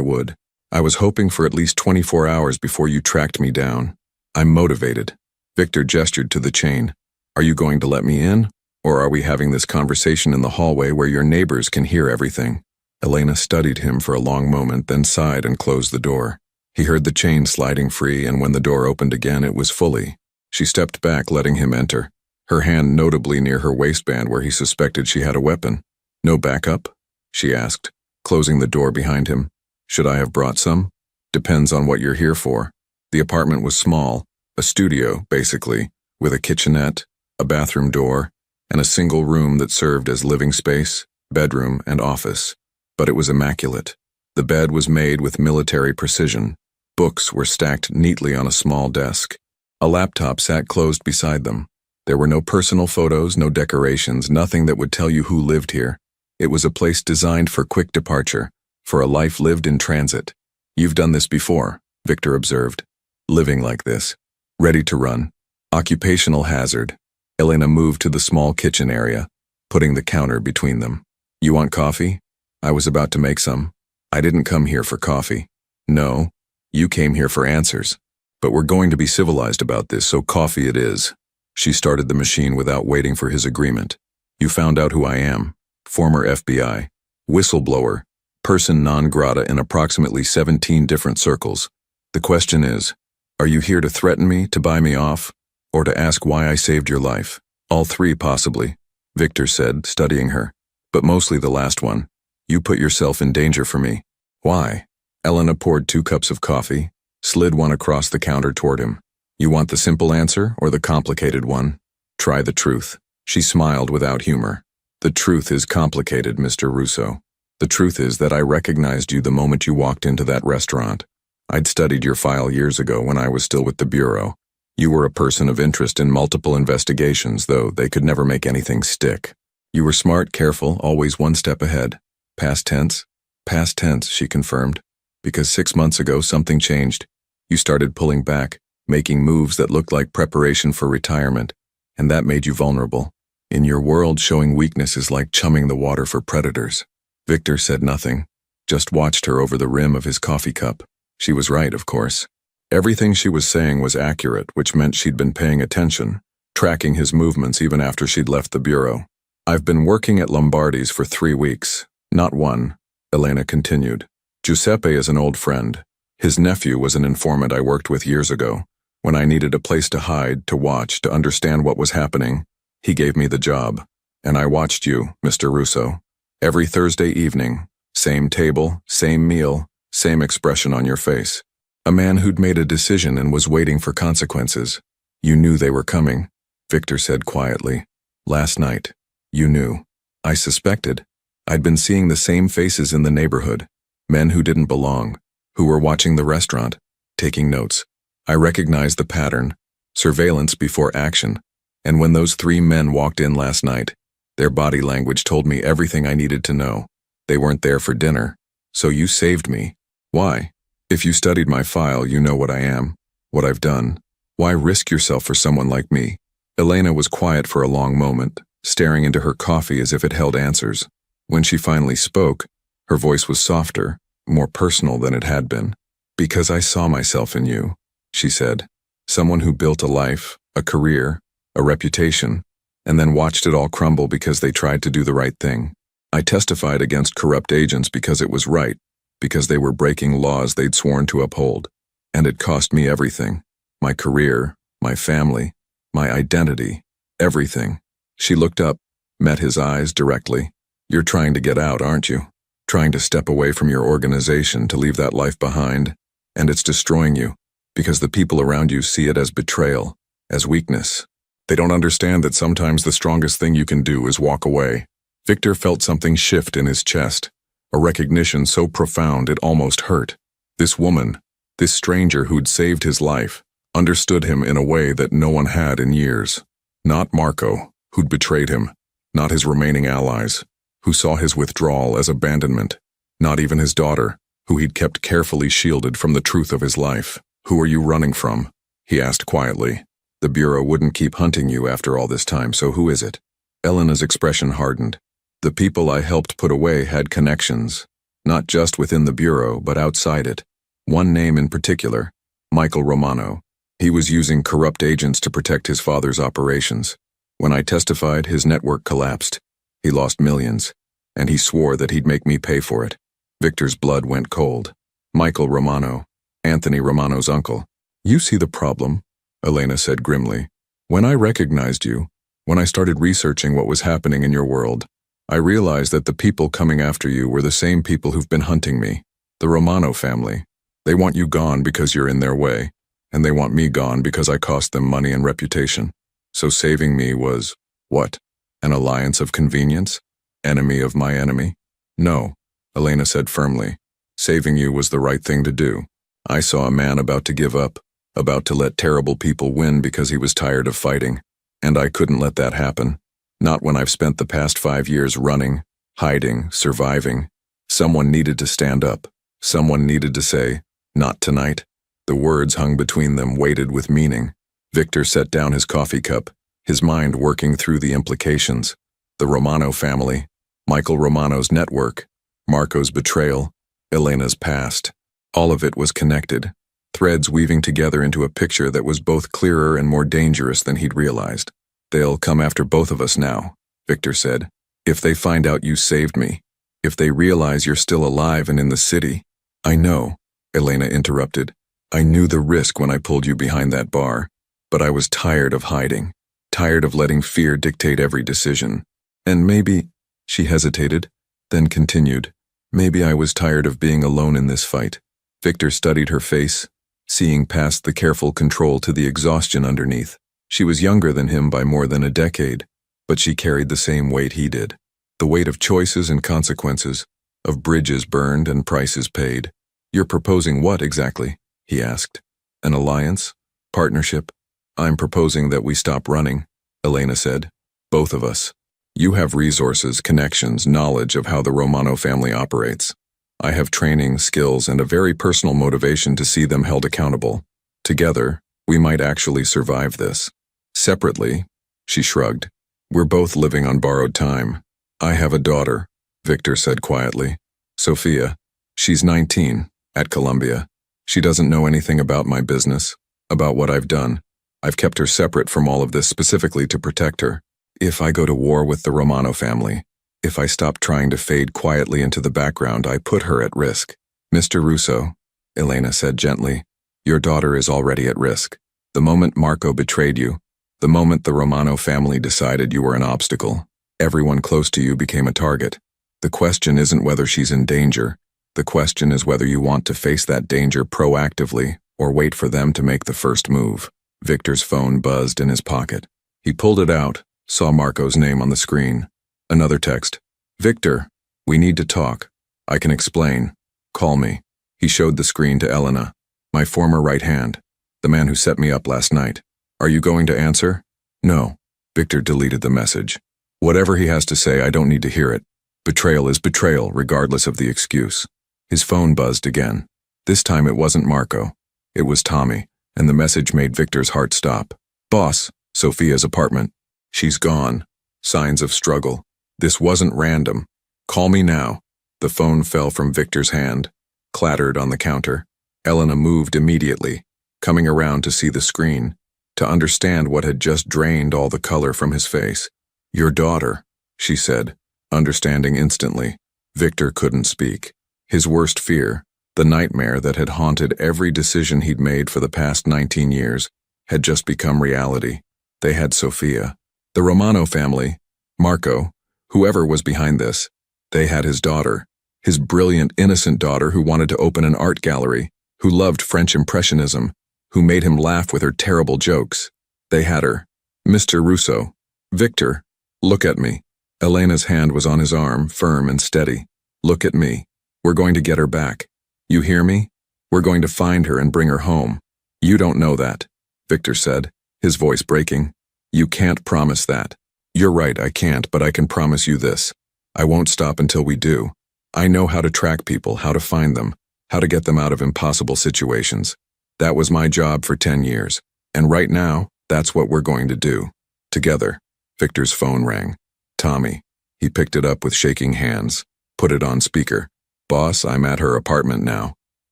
[SPEAKER 1] would. I was hoping for at least 24 hours before you tracked me down. I'm motivated. Victor gestured to the chain. Are you going to let me in? Or are we having this conversation in the hallway where your neighbors can hear everything? Elena studied him for a long moment, then sighed and closed the door. He heard the chain sliding free, and when the door opened again, it was fully. She stepped back, letting him enter, her hand notably near her waistband where he suspected she had a weapon. No backup? She asked, closing the door behind him. Should I have brought some? Depends on what you're here for. The apartment was small, a studio, basically, with a kitchenette, a bathroom door, and a single room that served as living space, bedroom, and office. But it was immaculate. The bed was made with military precision. Books were stacked neatly on a small desk. A laptop sat closed beside them. There were no personal photos, no decorations, nothing that would tell you who lived here. It was a place designed for quick departure, for a life lived in transit. You've done this before, Victor observed. Living like this. Ready to run. Occupational hazard. Elena moved to the small kitchen area, putting the counter between them. You want coffee? I was about to make some. I didn't come here for coffee. No, you came here for answers. But we're going to be civilized about this, so coffee it is. She started the machine without waiting for his agreement. You found out who I am. Former FBI. Whistleblower. Person non grata in approximately 17 different circles. The question is, are you here to threaten me, to buy me off, or to ask why I saved your life? All three, possibly, Victor said, studying her. But mostly the last one. You put yourself in danger for me. Why? Elena poured 2 cups of coffee, slid one across the counter toward him. You want the simple answer or the complicated one? Try the truth. She smiled without humor. The truth is complicated, Mr. Russo. The truth is that I recognized you the moment you walked into that restaurant. I'd studied your file years ago when I was still with the Bureau. You were a person of interest in multiple investigations, though they could never make anything stick. You were smart, careful, always one step ahead. Past tense? Past tense, she confirmed. Because 6 months ago something changed. You started pulling back, making moves that looked like preparation for retirement, and that made you vulnerable. In your world, showing weakness is like chumming the water for predators. Victor said nothing, just watched her over the rim of his coffee cup. She was right, of course. Everything she was saying was accurate, which meant she'd been paying attention, tracking his movements even after she'd left the Bureau. I've been working at Lombardi's for 3 weeks. Not one, Elena continued. Giuseppe is an old friend. His nephew was an informant I worked with years ago. When I needed a place to hide, to watch, to understand what was happening, he gave me the job. And I watched you, Mr. Russo. Every Thursday evening, same table, same meal, same expression on your face. A man who'd made a decision and was waiting for consequences. You knew they were coming, Victor said quietly. Last night, you knew. I suspected. I'd been seeing the same faces in the neighborhood. Men who didn't belong, who were watching the restaurant, taking notes. I recognized the pattern, surveillance before action, and when those 3 men walked in last night, their body language told me everything I needed to know. They weren't there for dinner, so you saved me. Why? If you studied my file, you know what I am, what I've done. Why risk yourself for someone like me? Elena was quiet for a long moment, staring into her coffee as if it held answers. When she finally spoke, her voice was softer, more personal than it had been. Because I saw myself in you, she said. Someone who built a life, a career, a reputation, and then watched it all crumble because they tried to do the right thing. I testified against corrupt agents because it was right, because they were breaking laws they'd sworn to uphold. And it cost me everything. My career, my family, my identity, everything. She looked up, met his eyes directly. You're trying to get out, aren't you? Trying to step away from your organization, to leave that life behind. And it's destroying you, because the people around you see it as betrayal, as weakness. They don't understand that sometimes the strongest thing you can do is walk away. Victor felt something shift in his chest, a recognition so profound it almost hurt. This woman, this stranger who'd saved his life, understood him in a way that no one had in years. Not Marco, who'd betrayed him, not his remaining allies, who saw his withdrawal as abandonment, not even his daughter, who he'd kept carefully shielded from the truth of his life. Who are you running from? He asked quietly. The Bureau wouldn't keep hunting you after all this time, so who is it? Elena's expression hardened. The people I helped put away had connections, not just within the Bureau, but outside it. One name in particular, Michael Romano. He was using corrupt agents to protect his father's operations. When I testified, his network collapsed. He lost millions, and he swore that he'd make me pay for it. Victor's blood went cold. Michael Romano, Anthony Romano's uncle. You see the problem, Elena said grimly. When I recognized you, when I started researching what was happening in your world, I realized that the people coming after you were the same people who've been hunting me, the Romano family. They want you gone because you're in their way, and they want me gone because I cost them money and reputation. So saving me was, what? An alliance of convenience? Enemy of my enemy? No, Elena said firmly. Saving you was the right thing to do. I saw a man about to give up, about to let terrible people win because he was tired of fighting, and I couldn't let that happen. Not when I've spent the past 5 years running, hiding, surviving. Someone needed to stand up. Someone needed to say, not tonight. The words hung between them, weighted with meaning. Victor set down his coffee cup, his mind working through the implications. The Romano family, Michael Romano's network, Marco's betrayal, Elena's past. All of it was connected, threads weaving together into a picture that was both clearer and more dangerous than he'd realized. "They'll come after both of us now," Victor said. "If they find out you saved me, if they realize you're still alive and in the city." "I know," Elena interrupted. "I knew the risk when I pulled you behind that bar, but I was tired of hiding, tired of letting fear dictate every decision. And maybe," she hesitated, then continued, "maybe I was tired of being alone in this fight." Victor studied her face, seeing past the careful control to the exhaustion underneath. She was younger than him by more than a decade, but she carried the same weight he did. The weight of choices and consequences, of bridges burned and prices paid. "You're proposing what exactly?" he asked. "An alliance? Partnership?" "I'm proposing that we stop running," Elena said. "Both of us. You have resources, connections, knowledge of how the Romano family operates. I have training, skills, and a very personal motivation to see them held accountable. Together, we might actually survive this. Separately," she shrugged, "we're both living on borrowed time. I have a daughter," Victor said quietly. "Sophia. She's 19, at Columbia. She doesn't know anything about my business, about what I've done. I've kept her separate from all of this specifically to protect her. If I go to war with the Romano family, if I stop trying to fade quietly into the background, I put her at risk." "Mr. Russo," Elena said gently, "your daughter is already at risk. The moment Marco betrayed you, the moment the Romano family decided you were an obstacle, everyone close to you became a target. The question isn't whether she's in danger. The question is whether you want to face that danger proactively or wait for them to make the first move." Victor's phone buzzed in his pocket. He pulled it out, saw Marco's name on the screen. Another text. "Victor, we need to talk. I can explain. Call me." He showed the screen to Elena. "My former right hand, the man who set me up last night. Are you going to answer?" "No." Victor deleted the message. "Whatever he has to say, I don't need to hear it. Betrayal is betrayal, regardless of the excuse." His phone buzzed again. This time it wasn't Marco. It was Tommy, and the message made Victor's heart stop. "Boss, Sophia's apartment. She's gone. Signs of struggle. This wasn't random. Call me now." The phone fell from Victor's hand, clattered on the counter. Elena moved immediately, coming around to see the screen, to understand what had just drained all the color from his face. "Your daughter," she said, understanding instantly. Victor couldn't speak. His worst fear, the nightmare that had haunted every decision he'd made for the past 19 years, had just become reality. They had Sophia. The Romano family, Marco, whoever was behind this, they had his daughter, his brilliant, innocent daughter who wanted to open an art gallery, who loved French Impressionism, who made him laugh with her terrible jokes. They had her. "Mr. Russo. Victor, look at me." Elena's hand was on his arm, firm and steady. "Look at me. We're going to get her back. You hear me? We're going to find her and bring her home." "You don't know that," Victor said, his voice breaking. "You can't promise that." "You're right, I can't, but I can promise you this. I won't stop until we do. I know how to track people, how to find them, how to get them out of impossible situations. That was my job for 10 years, and right now, that's what we're going to do. Together." Victor's phone rang. "Tommy." He picked it up with shaking hands, put it on speaker. "Boss, I'm at her apartment now,"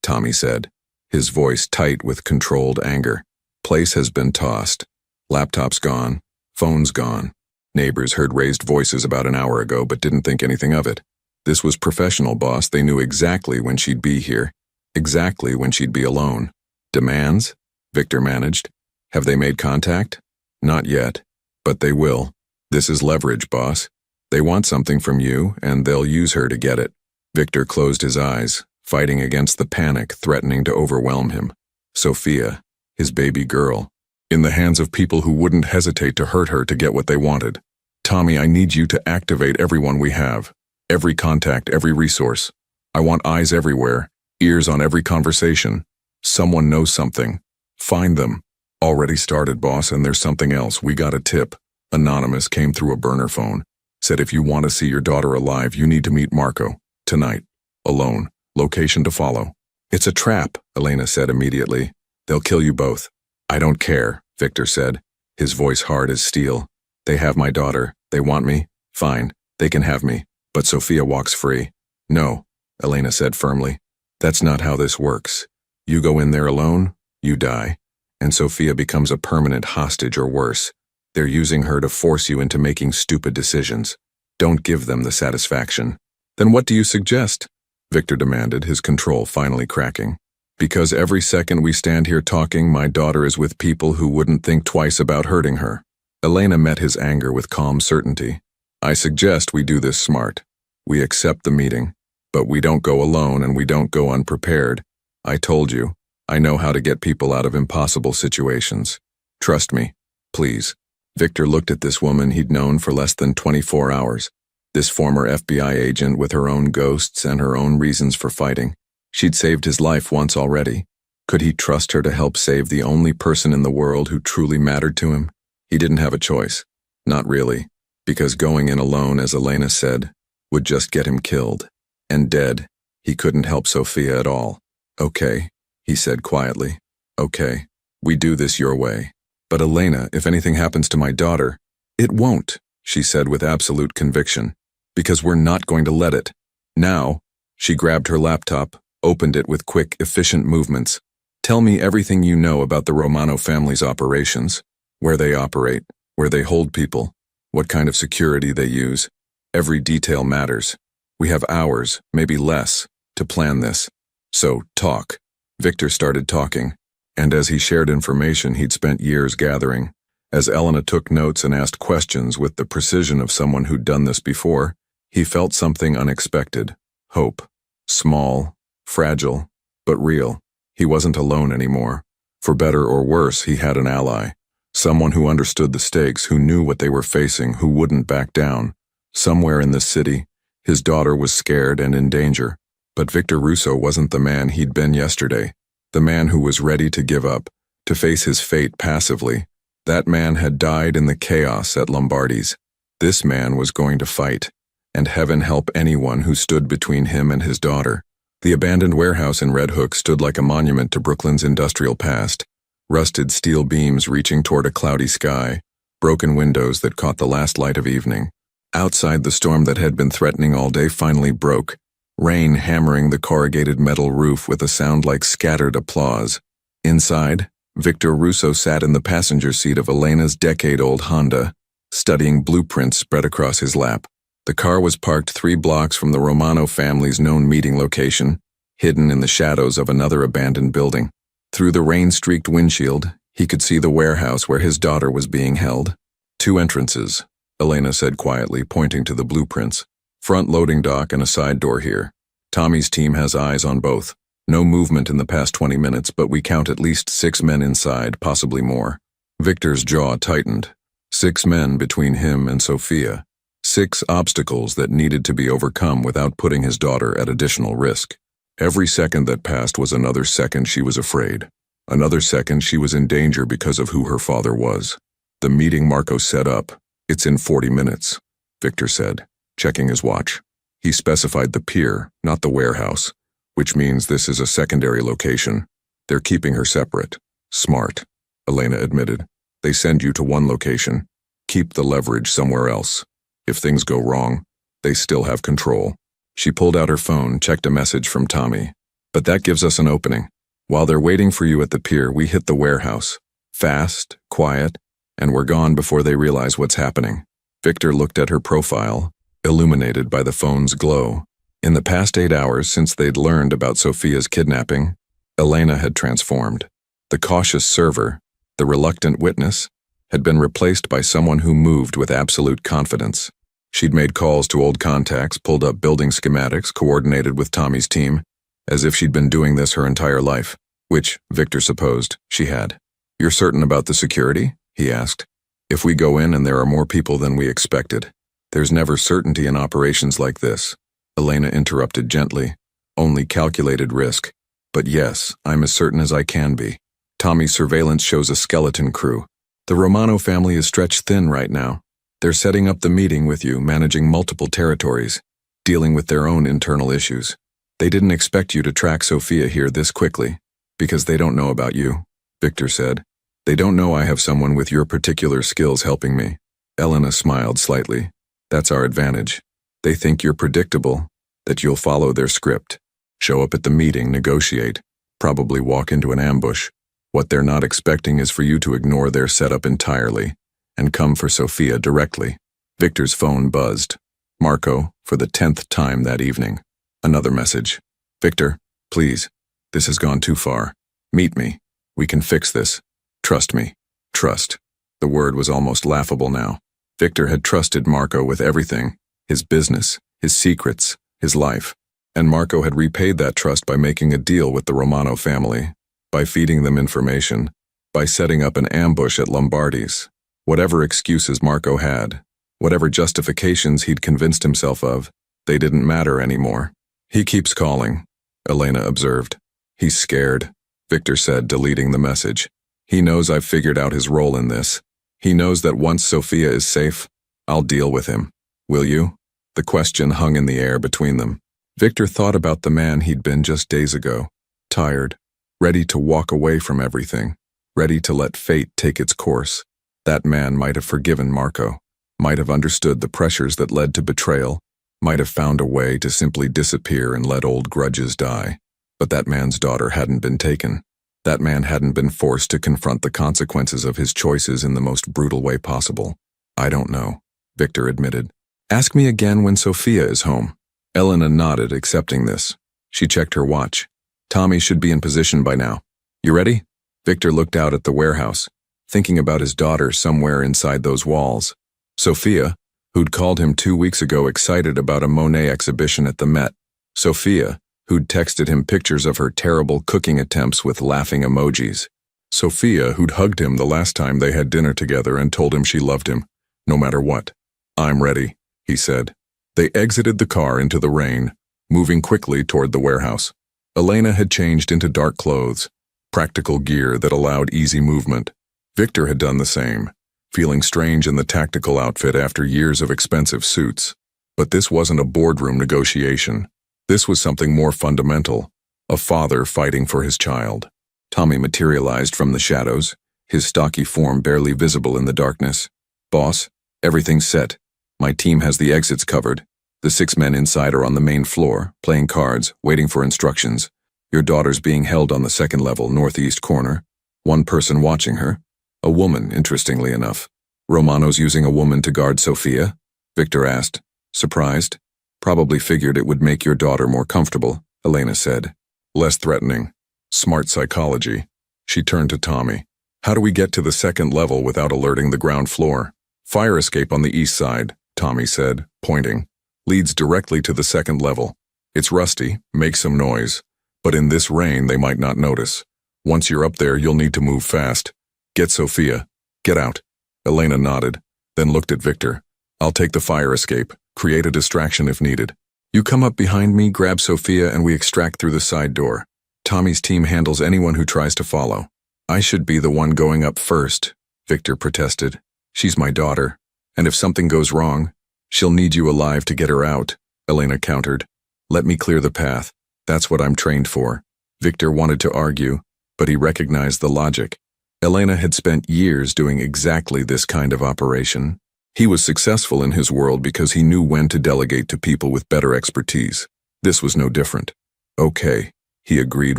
[SPEAKER 1] Tommy said, his voice tight with controlled anger. "Place has been tossed. Laptop's gone. Phone's gone. Neighbors heard raised voices about an hour ago but didn't think anything of it. This was professional, boss. They knew exactly when she'd be here, exactly when she'd be alone." "Demands?" Victor managed. "Have they made contact?" "Not yet, but they will. This is leverage, boss. They want something from you, and they'll use her to get it." Victor closed his eyes, fighting against the panic threatening to overwhelm him. Sophia, his baby girl, in the hands of people who wouldn't hesitate to hurt her to get what they wanted. "Tommy, I need you to activate everyone we have. Every contact, every resource. I want eyes everywhere, ears on every conversation. Someone knows something. Find them." "Already started, boss, and there's something else. We got a tip. Anonymous came through a burner phone. Said if you want to see your daughter alive, you need to meet Marco. Tonight. Alone. Location to follow." "It's a trap," Elena said immediately. "They'll kill you both." "I don't care," Victor said, his voice hard as steel. They have my daughter. They want me. Fine, they can have me. But Sophia walks free. No, Elena said firmly. That's not how this works. You go in there alone, you die. And Sophia becomes a permanent hostage or worse. They're using her to force you into making stupid decisions. Don't give them the satisfaction. Then what do you suggest? Victor demanded, his control finally cracking. Because every second we stand here talking, my daughter is with people who wouldn't think twice about hurting her. Elena met his anger with calm certainty. I suggest we do this smart. We accept the meeting, but we don't go alone and we don't go unprepared. I told you, I know how to get people out of impossible situations. Trust me, please. Victor looked at this woman he'd known for less than 24 hours. This former FBI agent with her own ghosts and her own reasons for fighting. She'd saved his life once already. Could he trust her to help save the only person in the world who truly mattered to him? He didn't have a choice. Not really, because going in alone, as Elena said, would just get him killed. And dead. He couldn't help Sophia at all. Okay, he said quietly. Okay, we do this your way. But Elena, if anything happens to my daughter, it won't, she said with absolute conviction. Because we're not going to let it. Now, she grabbed her laptop, opened it with quick, efficient movements. Tell me everything you know about the Romano family's operations. Where they operate, where they hold people, what kind of security they use. Every detail matters. We have hours, maybe less, to plan this. So, talk. Victor started talking, and as he shared information he'd spent years gathering, as Elena took notes and asked questions with the precision of someone who'd done this before, he felt something unexpected. Hope. Small, fragile, but real. He wasn't alone anymore. For better or worse, he had an ally. Someone who understood the stakes, who knew what they were facing, who wouldn't back down. Somewhere in this city, his daughter was scared and in danger. But Victor Russo wasn't the man he'd been yesterday. The man who was ready to give up, to face his fate passively. That man had died in the chaos at Lombardi's. This man was going to fight. And heaven help anyone who stood between him and his daughter. The abandoned warehouse in Red Hook stood like a monument to Brooklyn's industrial past. Rusted steel beams reaching toward a cloudy sky, broken windows that caught the last light of evening. Outside, the storm that had been threatening all day finally broke, rain hammering the corrugated metal roof with a sound like scattered applause. Inside, Victor Russo sat in the passenger seat of Elena's decade-old Honda, studying blueprints spread across his lap. The car was parked 3 blocks from the Romano family's known meeting location, hidden in the shadows of another abandoned building. Through the rain-streaked windshield, he could see the warehouse where his daughter was being held. 2 entrances, Elena said quietly, pointing to the blueprints. Front loading dock and a side door here. Tommy's team has eyes on both. No movement in the past 20 minutes, but we count at least 6 men inside, possibly more. Victor's jaw tightened. 6 men between him and Sophia. 6 obstacles that needed to be overcome without putting his daughter at additional risk. Every second that passed was another second she was afraid. Another second she was in danger because of who her father was. The meeting Marco set up. It's in 40 minutes, Victor said, checking his watch. He specified the pier, not the warehouse, which means this is a secondary location. They're keeping her separate. Smart, Elena admitted. They send you to one location. Keep the leverage somewhere else. If things go wrong, they still have control. She pulled out her phone, checked a message from Tommy. But that gives us an opening. While they're waiting for you at the pier, we hit the warehouse. Fast, quiet, and we're gone before they realize what's happening. Victor looked at her profile, illuminated by the phone's glow. In the past 8 hours since they'd learned about Sophia's kidnapping, Elena had transformed. The cautious server, the reluctant witness, had been replaced by someone who moved with absolute confidence. She'd made calls to old contacts, pulled up building schematics, coordinated with Tommy's team, as if she'd been doing this her entire life, which, Victor supposed, she had. You're certain about the security? He asked. If we go in and there are more people than we expected. There's never certainty in operations like this. Elena interrupted gently. Only calculated risk. But yes, I'm as certain as I can be. Tommy's surveillance shows a skeleton crew. The Romano family is stretched thin right now. They're setting up the meeting with you, managing multiple territories, dealing with their own internal issues. They didn't expect you to track Sophia here this quickly, because they don't know about you, Victor said. They don't know I have someone with your particular skills helping me. Elena smiled slightly. That's our advantage. They think you're predictable, that you'll follow their script. Show up at the meeting, negotiate, probably walk into an ambush. What they're not expecting is for you to ignore their setup entirely and come for Sophia directly. Victor's phone buzzed. Marco, for the 10th time that evening. Another message. Victor, please. This has gone too far. Meet me. We can fix this. Trust me. Trust. The word was almost laughable now. Victor had trusted Marco with everything. His business, his secrets, his life. And Marco had repaid that trust by making a deal with the Romano family, by feeding them information, by setting up an ambush at Lombardi's. Whatever excuses Marco had, whatever justifications he'd convinced himself of, they didn't matter anymore. He keeps calling, Elena observed. He's scared, Victor said, deleting the message. He knows I've figured out his role in this. He knows that once Sophia is safe, I'll deal with him. Will you? The question hung in the air between them. Victor thought about the man he'd been just days ago, tired, ready to walk away from everything, ready to let fate take its course. That man might have forgiven Marco, might have understood the pressures that led to betrayal, might have found a way to simply disappear and let old grudges die. But that man's daughter hadn't been taken. That man hadn't been forced to confront the consequences of his choices in the most brutal way possible. I don't know, Victor admitted. Ask me again when Sophia is home. Elena nodded, accepting this. She checked her watch. Tommy should be in position by now. You ready? Victor looked out at the warehouse, thinking about his daughter somewhere inside those walls. Sophia, who'd called him 2 weeks ago excited about a Monet exhibition at the Met. Sophia, who'd texted him pictures of her terrible cooking attempts with laughing emojis. Sophia, who'd hugged him the last time they had dinner together and told him she loved him, no matter what. I'm ready, he said. They exited the car into the rain, moving quickly toward the warehouse. Elena had changed into dark clothes, practical gear that allowed easy movement. Victor had done the same, feeling strange in the tactical outfit after years of expensive suits. But this wasn't a boardroom negotiation. This was something more fundamental, a father fighting for his child. Tommy materialized from the shadows, his stocky form barely visible in the darkness. Boss, everything's set. My team has the exits covered. The 6 men inside are on the main floor, playing cards, waiting for instructions. Your daughter's being held on the 2nd level, northeast corner. 1 person watching her. A woman, interestingly enough. Romano's using a woman to guard Sophia? Victor asked, surprised. Probably figured it would make your daughter more comfortable, Elena said. Less threatening. Smart psychology. She turned to Tommy. How do we get to the 2nd level without alerting the ground floor? Fire escape on the east side, Tommy said, pointing. Leads directly to the 2nd level. It's rusty, makes some noise, but in this rain they might not notice. Once you're up there, you'll need to move fast. Get Sophia. Get out. Elena nodded, then looked at Victor. I'll take the fire escape, create a distraction if needed. You come up behind me, grab Sophia, and we extract through the side door. Tommy's team handles anyone who tries to follow. I should be the one going up first, Victor protested. She's my daughter, and if something goes wrong, she'll need you alive to get her out, Elena countered. Let me clear the path. That's what I'm trained for. Victor wanted to argue, but he recognized the logic. Elena had spent years doing exactly this kind of operation. He was successful in his world because he knew when to delegate to people with better expertise. This was no different. Okay, he agreed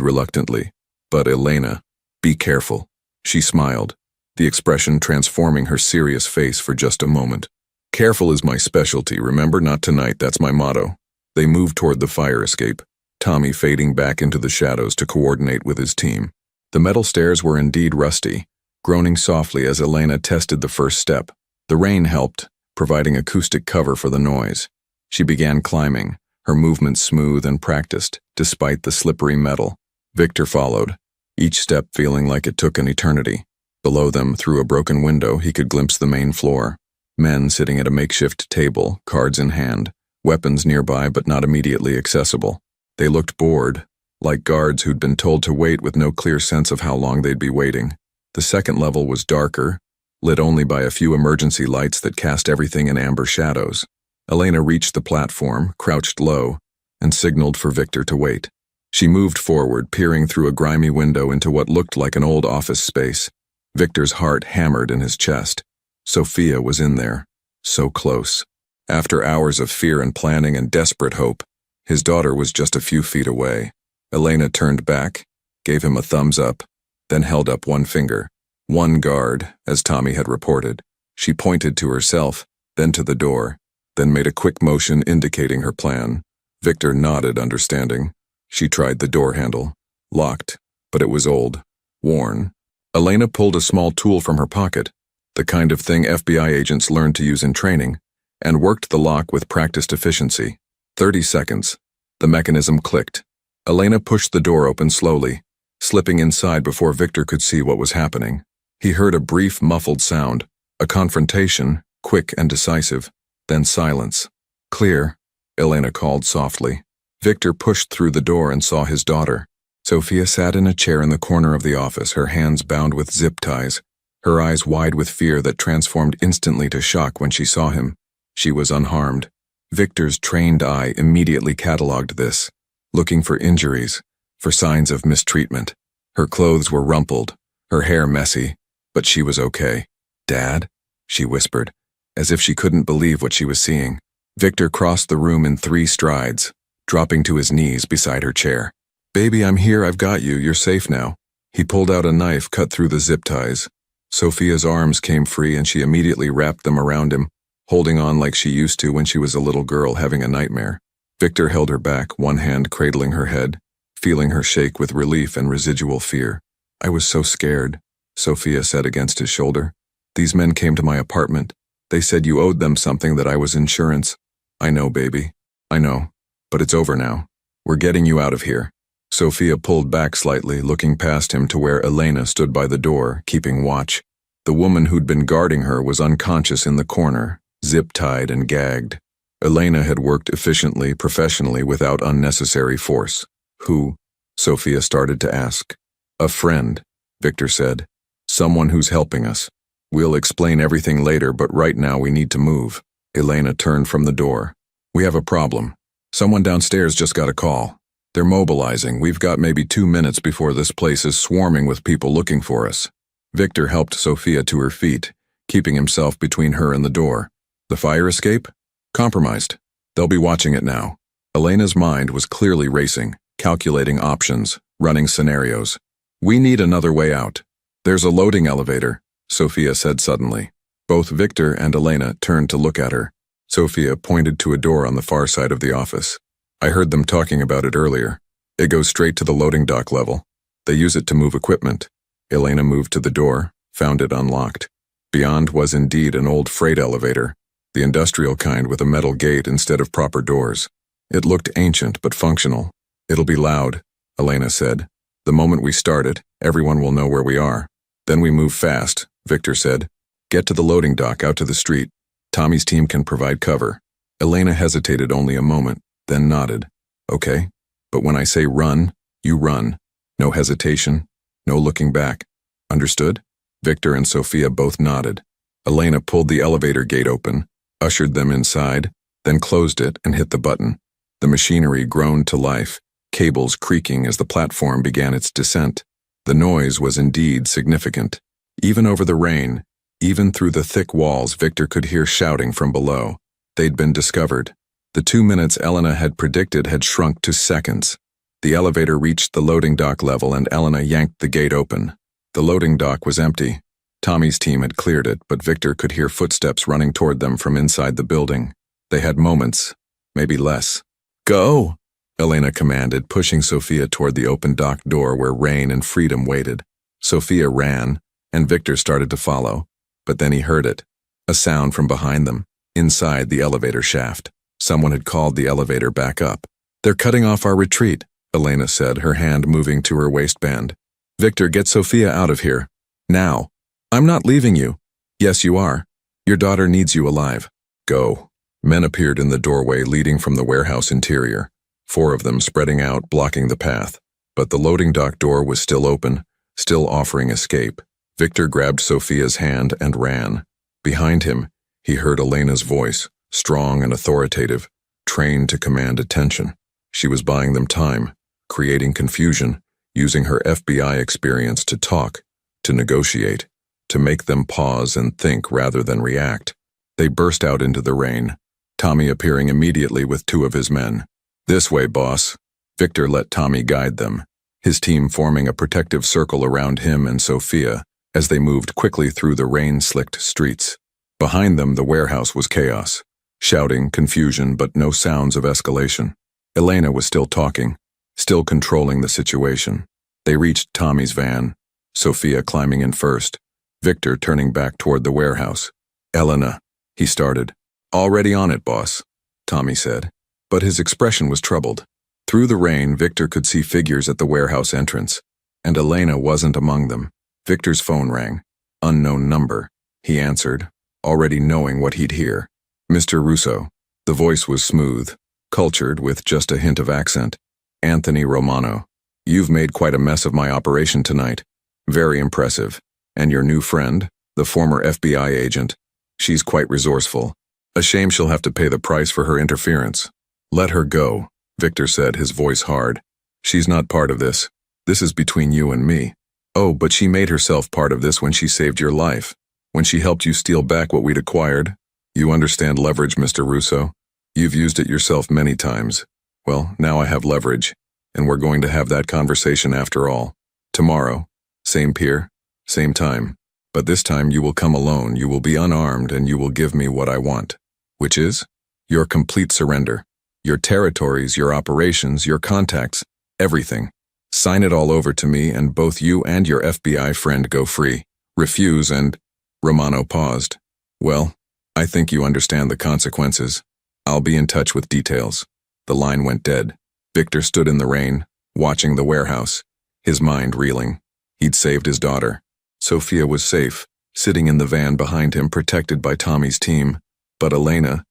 [SPEAKER 1] reluctantly. But Elena, be careful. She smiled, the expression transforming her serious face for just a moment. Careful is my specialty, remember? Not tonight, that's my motto. They moved toward the fire escape, Tommy fading back into the shadows to coordinate with his team. The metal stairs were indeed rusty, groaning softly as Elena tested the first step. The rain helped, providing acoustic cover for the noise. She began climbing, her movements smooth and practiced, despite the slippery metal. Victor followed, each step feeling like it took an eternity. Below them, through a broken window, he could glimpse the main floor. Men sitting at a makeshift table, cards in hand, weapons nearby but not immediately accessible. They looked bored, like guards who'd been told to wait with no clear sense of how long they'd be waiting. The 2nd level was darker, lit only by a few emergency lights that cast everything in amber shadows. Elena reached the platform, crouched low, and signaled for Victor to wait. She moved forward, peering through a grimy window into what looked like an old office space. Victor's heart hammered in his chest. Sophia was in there, so close. After hours of fear and planning and desperate hope, his daughter was just a few feet away. Elena turned back, gave him a thumbs up, then held up one finger. One guard, as Tommy had reported. She pointed to herself, then to the door, then made a quick motion indicating her plan. Victor nodded, understanding. She tried the door handle. Locked, but it was old, worn. Elena pulled a small tool from her pocket, the kind of thing FBI agents learned to use in training, and worked the lock with practiced efficiency. 30 seconds. The mechanism clicked. Elena pushed the door open slowly, slipping inside before Victor could see what was happening. He heard a brief, muffled sound, a confrontation, quick and decisive, then silence. "Clear," Elena called softly. Victor pushed through the door and saw his daughter. Sophia sat in a chair in the corner of the office, her hands bound with zip ties, her eyes wide with fear that transformed instantly to shock when she saw him. She was unharmed. Victor's trained eye immediately catalogued this, looking for injuries, for signs of mistreatment. Her clothes were rumpled, her hair messy, but she was okay. "Dad?" she whispered, as if she couldn't believe what she was seeing. Victor crossed the room in 3 strides, dropping to his knees beside her chair. "Baby, I'm here, I've got you, you're safe now." He pulled out a knife, cut through the zip ties. Sophia's arms came free and she immediately wrapped them around him, holding on like she used to when she was a little girl having a nightmare. Victor held her back, one hand cradling her head, feeling her shake with relief and residual fear. "I was so scared," Sophia said against his shoulder. "These men came to my apartment. They said you owed them something, that I was insurance." "I know, baby. I know. But it's over now. We're getting you out of here." Sophia pulled back slightly, looking past him to where Elena stood by the door, keeping watch. The woman who'd been guarding her was unconscious in the corner, zip-tied and gagged. Elena had worked efficiently, professionally, without unnecessary force. "Who?" Sophia started to ask. "A friend," Victor said. "Someone who's helping us. We'll explain everything later, but right now we need to move." Elena turned from the door. "We have a problem. Someone downstairs just got a call. They're mobilizing. We've got maybe 2 minutes before this place is swarming with people looking for us." Victor helped Sophia to her feet, keeping himself between her and the door. "The fire escape? Compromised. They'll be watching it now." Elena's mind was clearly racing, calculating options, running scenarios. "We need another way out." "There's a loading elevator," Sophia said suddenly. Both Victor and Elena turned to look at her. Sophia pointed to a door on the far side of the office. "I heard them talking about it earlier. It goes straight to the loading dock level. They use it to move equipment." Elena moved to the door, found it unlocked. Beyond was indeed an old freight elevator, the industrial kind with a metal gate instead of proper doors. It looked ancient but functional. "It'll be loud," Elena said. "The moment we start it, everyone will know where we are. Then we move fast," Victor said. "Get to the loading dock out to the street. Tommy's team can provide cover." Elena hesitated only a moment, then nodded. "Okay, but when I say run, you run. No hesitation, no looking back. Understood?" Victor and Sophia both nodded. Elena pulled the elevator gate open, ushered them inside, then closed it and hit the button. The machinery groaned to life, cables creaking as the platform began its descent. The noise was indeed significant. Even over the rain, even through the thick walls, Victor could hear shouting from below. They'd been discovered. The 2 minutes Elena had predicted had shrunk to seconds. The elevator reached the loading dock level and Elena yanked the gate open. The loading dock was empty. Tommy's team had cleared it, but Victor could hear footsteps running toward them from inside the building. They had moments, maybe less. "Go!" Elena commanded, pushing Sophia toward the open dock door where rain and freedom waited. Sophia ran, and Victor started to follow. But then he heard it. A sound from behind them, inside the elevator shaft. Someone had called the elevator back up. "They're cutting off our retreat," Elena said, her hand moving to her waistband. "Victor, get Sophia out of here. Now." "I'm not leaving you." "Yes, you are. Your daughter needs you alive." "Go." Men appeared in the doorway leading from the warehouse interior, 4 of them spreading out, blocking the path. But the loading dock door was still open, still offering escape. Victor grabbed Sophia's hand and ran. Behind him, he heard Elena's voice, strong and authoritative, trained to command attention. She was buying them time, creating confusion, using her FBI experience to talk, to negotiate. to make them pause and think rather than react. They burst out into the rain, Tommy appearing immediately with two of his men. "This way, boss." Victor let Tommy guide them, his team forming a protective circle around him and Sophia as they moved quickly through the rain-slicked streets. Behind them, the warehouse was chaos. Shouting, confusion, but no sounds of escalation. Elena was still talking, still controlling the situation. They reached Tommy's van, Sophia climbing in first, Victor turning back toward the warehouse. "Elena," he started. "Already on it, boss," Tommy said, but his expression was troubled. Through the rain, Victor could see figures at the warehouse entrance, and Elena wasn't among them. Victor's phone rang. Unknown number. He answered, already knowing what he'd hear. "Mr. Russo." The voice was smooth, cultured with just a hint of accent. "Anthony Romano. You've made quite a mess of my operation tonight. Very impressive. And your new friend, the former FBI agent, she's quite resourceful. A shame she'll have to pay the price for her interference." "Let her go," Victor said, his voice hard. "She's not part of this. This is between you and me." "Oh, but she made herself part of this when she saved your life. When she helped you steal back what we'd acquired. You understand leverage, Mr. Russo. You've used it yourself many times. Well, now I have leverage, and we're going to have that conversation after all. Tomorrow, same pier, same time. But this time you will come alone, you will be unarmed, and you will give me what I want. Which is? Your complete surrender. Your territories, your operations, your contacts, everything. Sign it all over to me, and both you and your FBI friend go free. Refuse and—" Romano paused. "Well, I think you understand the consequences. I'll be in touch with details." The line went dead. Victor stood in the rain, watching the warehouse, his mind reeling. He'd saved his daughter. Sophia was safe, sitting in the van behind him, protected by Tommy's team. But Elena,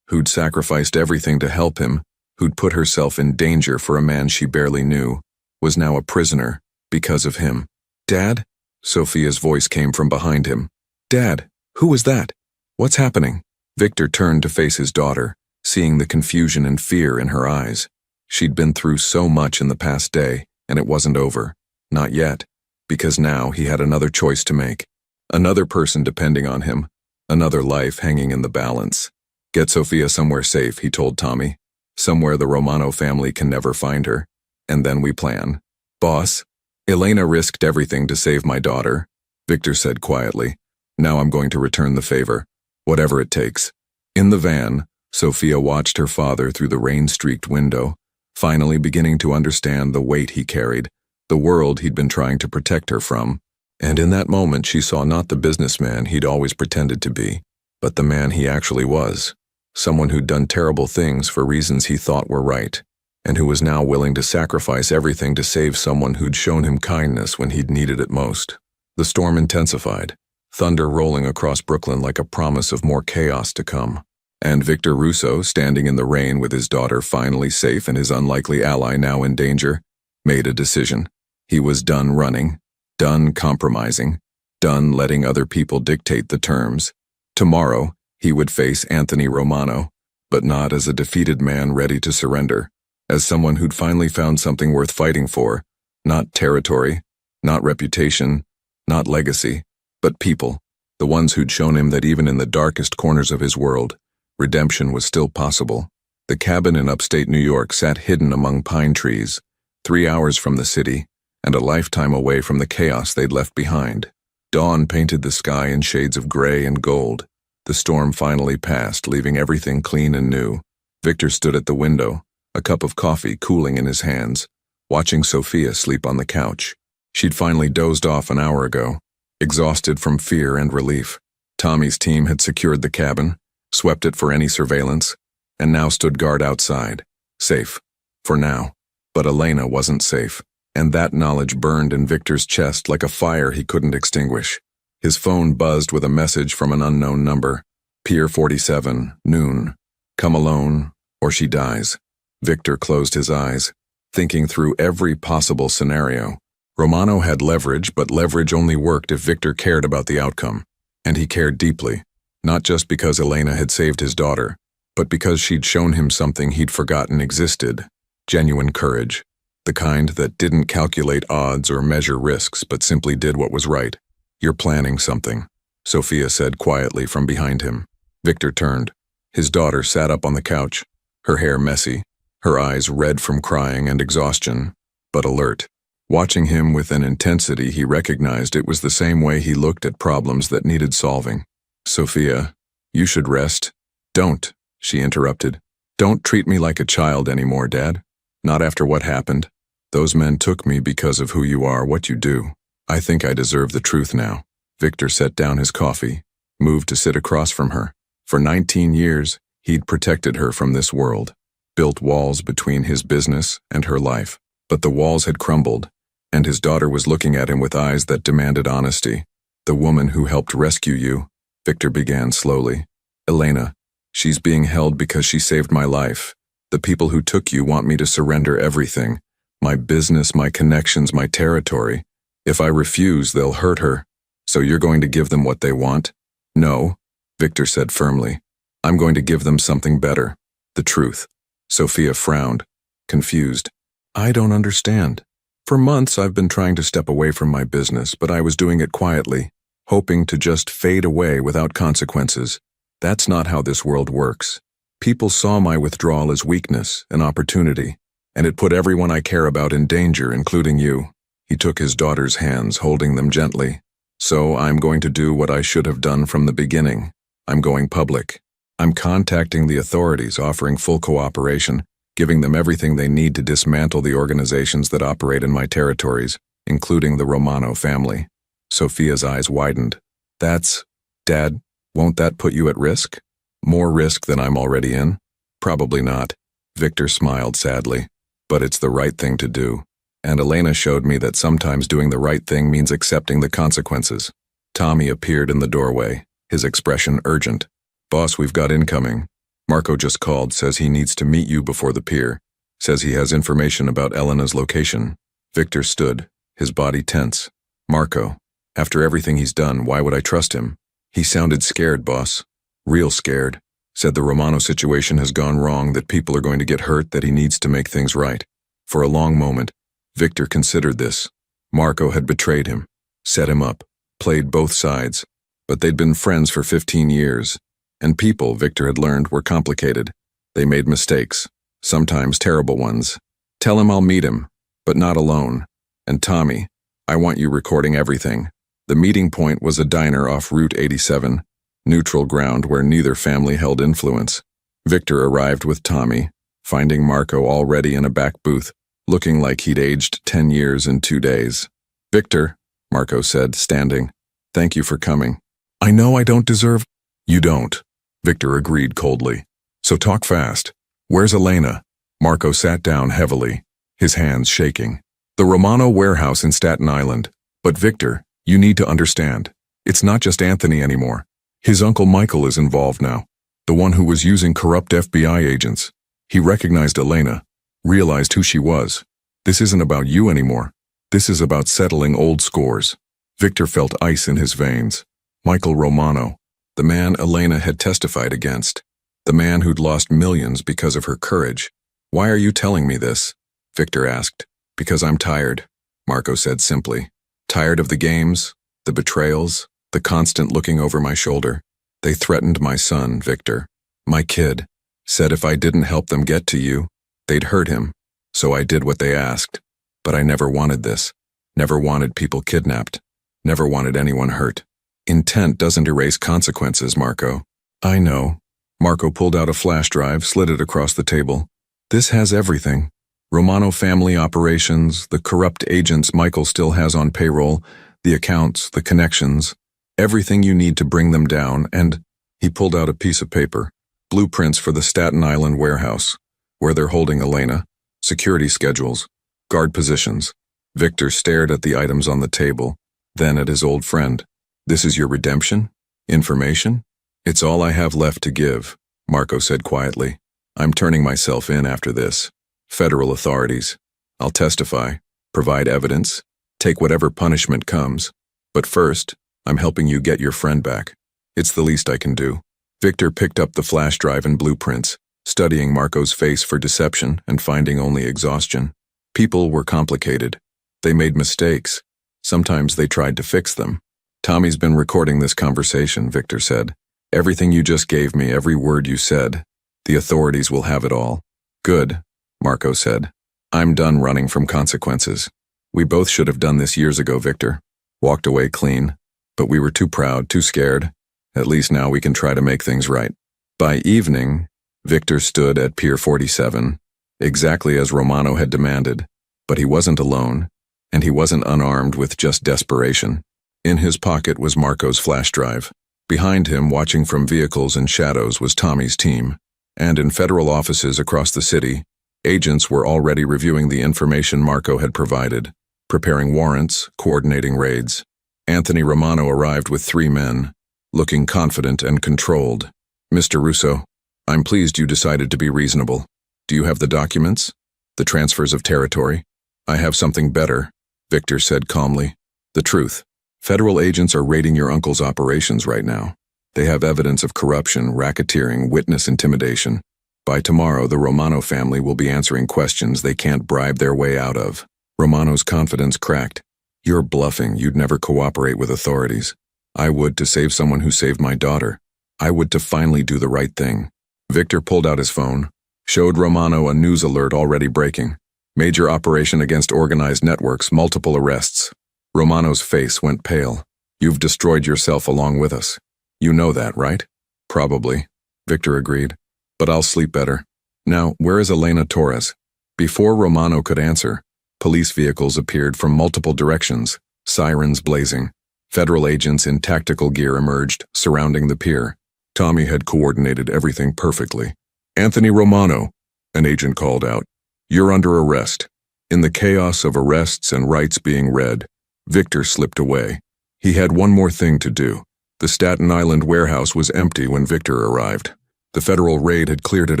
[SPEAKER 1] who'd sacrificed everything to help him, who'd put herself in danger for a man she barely knew, was now a prisoner because of him. "Dad?" Sophia's voice came from behind him. "Dad, who was that? What's happening?" Victor turned to face his daughter, seeing the confusion and fear in her eyes. She'd been through so much in the past day, and it wasn't over. Not yet, because now he had another choice to make. Another person depending on him, another life hanging in the balance. "Get Sophia somewhere safe," he told Tommy. "Somewhere the Romano family can never find her. And then we plan." "Boss, Elena risked everything to save my daughter," Victor said quietly. "Now I'm going to return the favor, whatever it takes." In the van, Sophia watched her father through the rain-streaked window, finally beginning to understand the weight he carried, the world he'd been trying to protect her from. And in that moment she saw not the businessman he'd always pretended to be, but the man he actually was. Someone who'd done terrible things for reasons he thought were right, and who was now willing to sacrifice everything to save someone who'd shown him kindness when he'd needed it most. The storm intensified, thunder rolling across Brooklyn like a promise of more chaos to come. And Victor Russo, standing in the rain with his daughter finally safe and his unlikely ally now in danger, made a decision. He was done running, done compromising, done letting other people dictate the terms. Tomorrow, he would face Anthony Romano, but not as a defeated man ready to surrender, as someone who'd finally found something worth fighting for, not territory, not reputation, not legacy, but people, the ones who'd shown him that even in the darkest corners of his world, redemption was still possible. The cabin in upstate New York sat hidden among pine trees, 3 hours from the city, and a lifetime away from the chaos they'd left behind. Dawn painted the sky in shades of gray and gold. The storm finally passed, leaving everything clean and new. Victor stood at the window, a cup of coffee cooling in his hands, watching Sophia sleep on the couch. She'd finally dozed off an hour ago, exhausted from fear and relief. Tommy's team had secured the cabin, swept it for any surveillance, and now stood guard outside, safe, for now. But Elena wasn't safe, and that knowledge burned in Victor's chest like a fire he couldn't extinguish. His phone buzzed with a message from an unknown number. Pier 47, noon. Come alone, or she dies. Victor closed his eyes, thinking through every possible scenario. Romano had leverage, but leverage only worked if Victor cared about the outcome. And he cared deeply, not just because Elena had saved his daughter, but because she'd shown him something he'd forgotten existed. Genuine courage. The kind that didn't calculate odds or measure risks, but simply did what was right. You're planning something, Sophia said quietly from behind him. Victor turned. His daughter sat up on the couch, her hair messy, her eyes red from crying and exhaustion, but alert. Watching him with an intensity he recognized it was the same way he looked at problems that needed solving. Sophia, you should rest. Don't, she interrupted. Don't treat me like a child anymore, Dad. Not after what happened. Those men took me because of who you are, what you do. I think I deserve the truth now. Victor set down his coffee, moved to sit across from her. For 19 years, he'd protected her from this world, built walls between his business and her life. But the walls had crumbled, and his daughter was looking at him with eyes that demanded honesty. The woman who helped rescue you, Victor began slowly. Elena, she's being held because she saved my life. The people who took you want me to surrender everything. My business, my connections, my territory. If I refuse, they'll hurt her. So you're going to give them what they want? No, Victor said firmly. I'm going to give them something better. The truth. Sophia frowned, confused. I don't understand. For months I've been trying to step away from my business, but I was doing it quietly, hoping to just fade away without consequences. That's not how this world works. People saw my withdrawal as weakness, an opportunity, and it put everyone I care about in danger, including you. He took his daughter's hands, holding them gently. So I'm going to do what I should have done from the beginning. I'm going public. I'm contacting the authorities, offering full cooperation, giving them everything they need to dismantle the organizations that operate in my territories, including the Romano family. Sophia's eyes widened. Dad, won't that put you at risk? More risk than I'm already in? Probably not. Victor smiled sadly. But it's the right thing to do. And Elena showed me that sometimes doing the right thing means accepting the consequences. Tommy appeared in the doorway, his expression urgent. Boss, we've got incoming. Marco just called, says he needs to meet you before the pier. Says he has information about Elena's location. Victor stood, his body tense. Marco, after everything he's done, why would I trust him? He sounded scared, boss. Real scared. Said the Romano situation has gone wrong, that people are going to get hurt, that he needs to make things right. For a long moment, Victor considered this. Marco had betrayed him, set him up, played both sides. But they'd been friends for 15 years. And people, Victor had learned, were complicated. They made mistakes, sometimes terrible ones. Tell him I'll meet him, but not alone. And Tommy, I want you recording everything. The meeting point was a diner off Route 87, neutral ground where neither family held influence. Victor arrived with Tommy, finding Marco already in a back booth, looking like he'd aged 10 years in 2 days. Victor, Marco said, standing, thank you for coming. I know I don't deserve. You don't, Victor agreed coldly. So talk fast. Where's Elena? Marco sat down heavily, his hands shaking. The Romano warehouse in Staten Island. But Victor, you need to understand. It's not just Anthony anymore. His uncle Michael is involved now. The one who was using corrupt FBI agents. He recognized Elena, realized who she was. This isn't about you anymore. This is about settling old scores. Victor felt ice in his veins. Michael Romano, the man Elena had testified against. The man who'd lost millions because of her courage. Why are you telling me this? Victor asked. Because I'm tired, Marco said simply. Tired of the games, the betrayals, the constant looking over my shoulder. They threatened my son, Victor. My kid. Said if I didn't help them get to you, they'd hurt him. So I did what they asked. But I never wanted this. Never wanted people kidnapped. Never wanted anyone hurt. Intent doesn't erase consequences, Marco. I know. Marco pulled out a flash drive, slid it across the table. This has everything. Romano family operations, the corrupt agents Michael still has on payroll, the accounts, the connections, everything you need to bring them down, and he pulled out a piece of paper. Blueprints for the Staten Island warehouse, where they're holding Elena, security schedules, guard positions. Victor stared at the items on the table, then at his old friend. This is your redemption? Information? It's all I have left to give, Marco said quietly. I'm turning myself in after this. Federal authorities. I'll testify, provide evidence, take whatever punishment comes. But first, I'm helping you get your friend back. It's the least I can do. Victor picked up the flash drive and blueprints, studying Marco's face for deception and finding only exhaustion. People were complicated. They made mistakes. Sometimes they tried to fix them. Tommy's been recording this conversation, Victor said. Everything you just gave me, every word you said. The authorities will have it all. Good, Marco said. I'm done running from consequences. We both should have done this years ago, Victor. Walked away clean. But we were too proud, too scared. At least now we can try to make things right. By evening, Victor stood at Pier 47, exactly as Romano had demanded. But he wasn't alone, and he wasn't unarmed with just desperation. In his pocket was Marco's flash drive. Behind him, watching from vehicles and shadows, was Tommy's team. And in federal offices across the city, agents were already reviewing the information Marco had provided, preparing warrants, coordinating raids. Anthony Romano arrived with 3 men, looking confident and controlled. Mr. Russo, I'm pleased you decided to be reasonable. Do you have the documents? The transfers of territory? I have something better, Victor said calmly. The truth. Federal agents are raiding your uncle's operations right now. They have evidence of corruption, racketeering, witness intimidation. By tomorrow, the Romano family will be answering questions they can't bribe their way out of. Romano's confidence cracked. You're bluffing. You'd never cooperate with authorities. I would to save someone who saved my daughter. I would to finally do the right thing. Victor pulled out his phone, showed Romano a news alert already breaking. Major operation against organized networks, multiple arrests. Romano's face went pale. You've destroyed yourself along with us. You know that, right? Probably, Victor agreed. But I'll sleep better. Now, where is Elena Torres? Before Romano could answer, police vehicles appeared from multiple directions, sirens blazing. Federal agents in tactical gear emerged, surrounding the pier. Tommy had coordinated everything perfectly. Anthony Romano, an agent called out. You're under arrest. In the chaos of arrests and rights being read, Victor slipped away. He had one more thing to do. The Staten Island warehouse was empty when Victor arrived. The federal raid had cleared it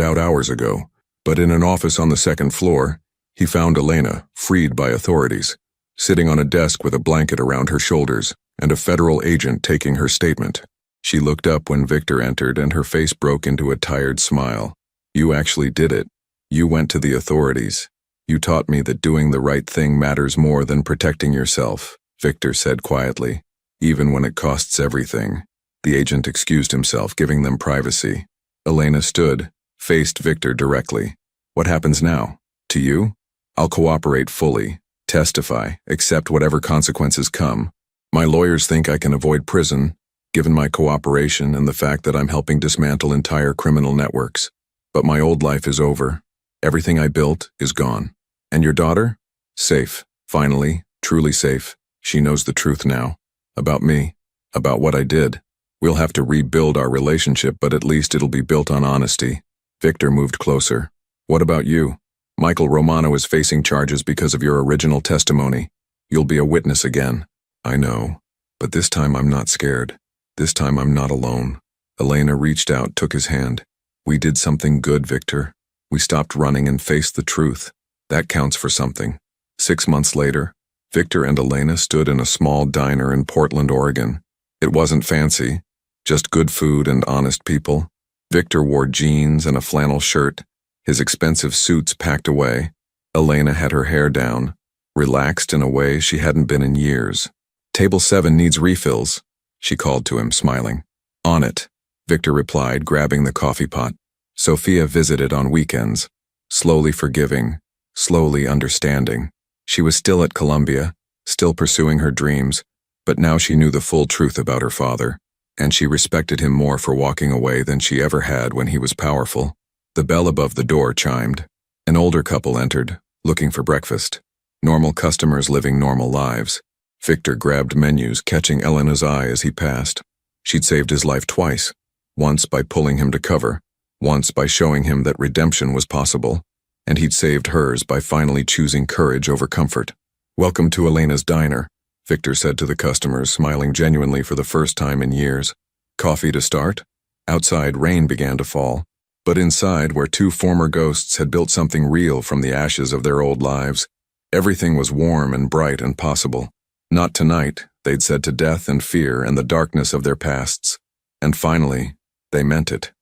[SPEAKER 1] out hours ago, but in an office on the 2nd floor, he found Elena, freed by authorities, sitting on a desk with a blanket around her shoulders and a federal agent taking her statement. She looked up when Victor entered and her face broke into a tired smile. You actually did it. You went to the authorities. You taught me that doing the right thing matters more than protecting yourself, Victor said quietly, even when it costs everything. The agent excused himself, giving them privacy. Elena stood, faced Victor directly. What happens now? To you? I'll cooperate fully, testify, accept whatever consequences come. My lawyers think I can avoid prison, given my cooperation and the fact that I'm helping dismantle entire criminal networks. But my old life is over. Everything I built is gone. And your daughter? Safe. Finally, truly safe. She knows the truth now. About me. About what I did. We'll have to rebuild our relationship, but at least it'll be built on honesty. Victor moved closer. What about you? Michael Romano is facing charges because of your original testimony. You'll be a witness again. I know. But this time I'm not scared. This time I'm not alone. Elena reached out, took his hand. We did something good, Victor. We stopped running and faced the truth. That counts for something. 6 months later, Victor and Elena stood in a small diner in Portland, Oregon. It wasn't fancy, just good food and honest people. Victor wore jeans and a flannel shirt, his expensive suits packed away. Elena had her hair down, relaxed in a way she hadn't been in years. Table 7 needs refills, she called to him, smiling. On it, Victor replied, grabbing the coffee pot. Sophia visited on weekends, slowly forgiving, slowly understanding. She was still at Columbia, still pursuing her dreams, but now she knew the full truth about her father, and she respected him more for walking away than she ever had when he was powerful. The bell above the door chimed. An older couple entered, looking for breakfast. Normal customers living normal lives. Victor grabbed menus, catching Elena's eye as he passed. She'd saved his life twice, once by pulling him to cover, once by showing him that redemption was possible, and he'd saved hers by finally choosing courage over comfort. Welcome to Elena's diner, Victor said to the customers, smiling genuinely for the first time in years. Coffee to start? Outside, rain began to fall, but inside, where 2 former ghosts had built something real from the ashes of their old lives, everything was warm and bright and possible. Not tonight, they'd said to death and fear and the darkness of their pasts. And finally, they meant it.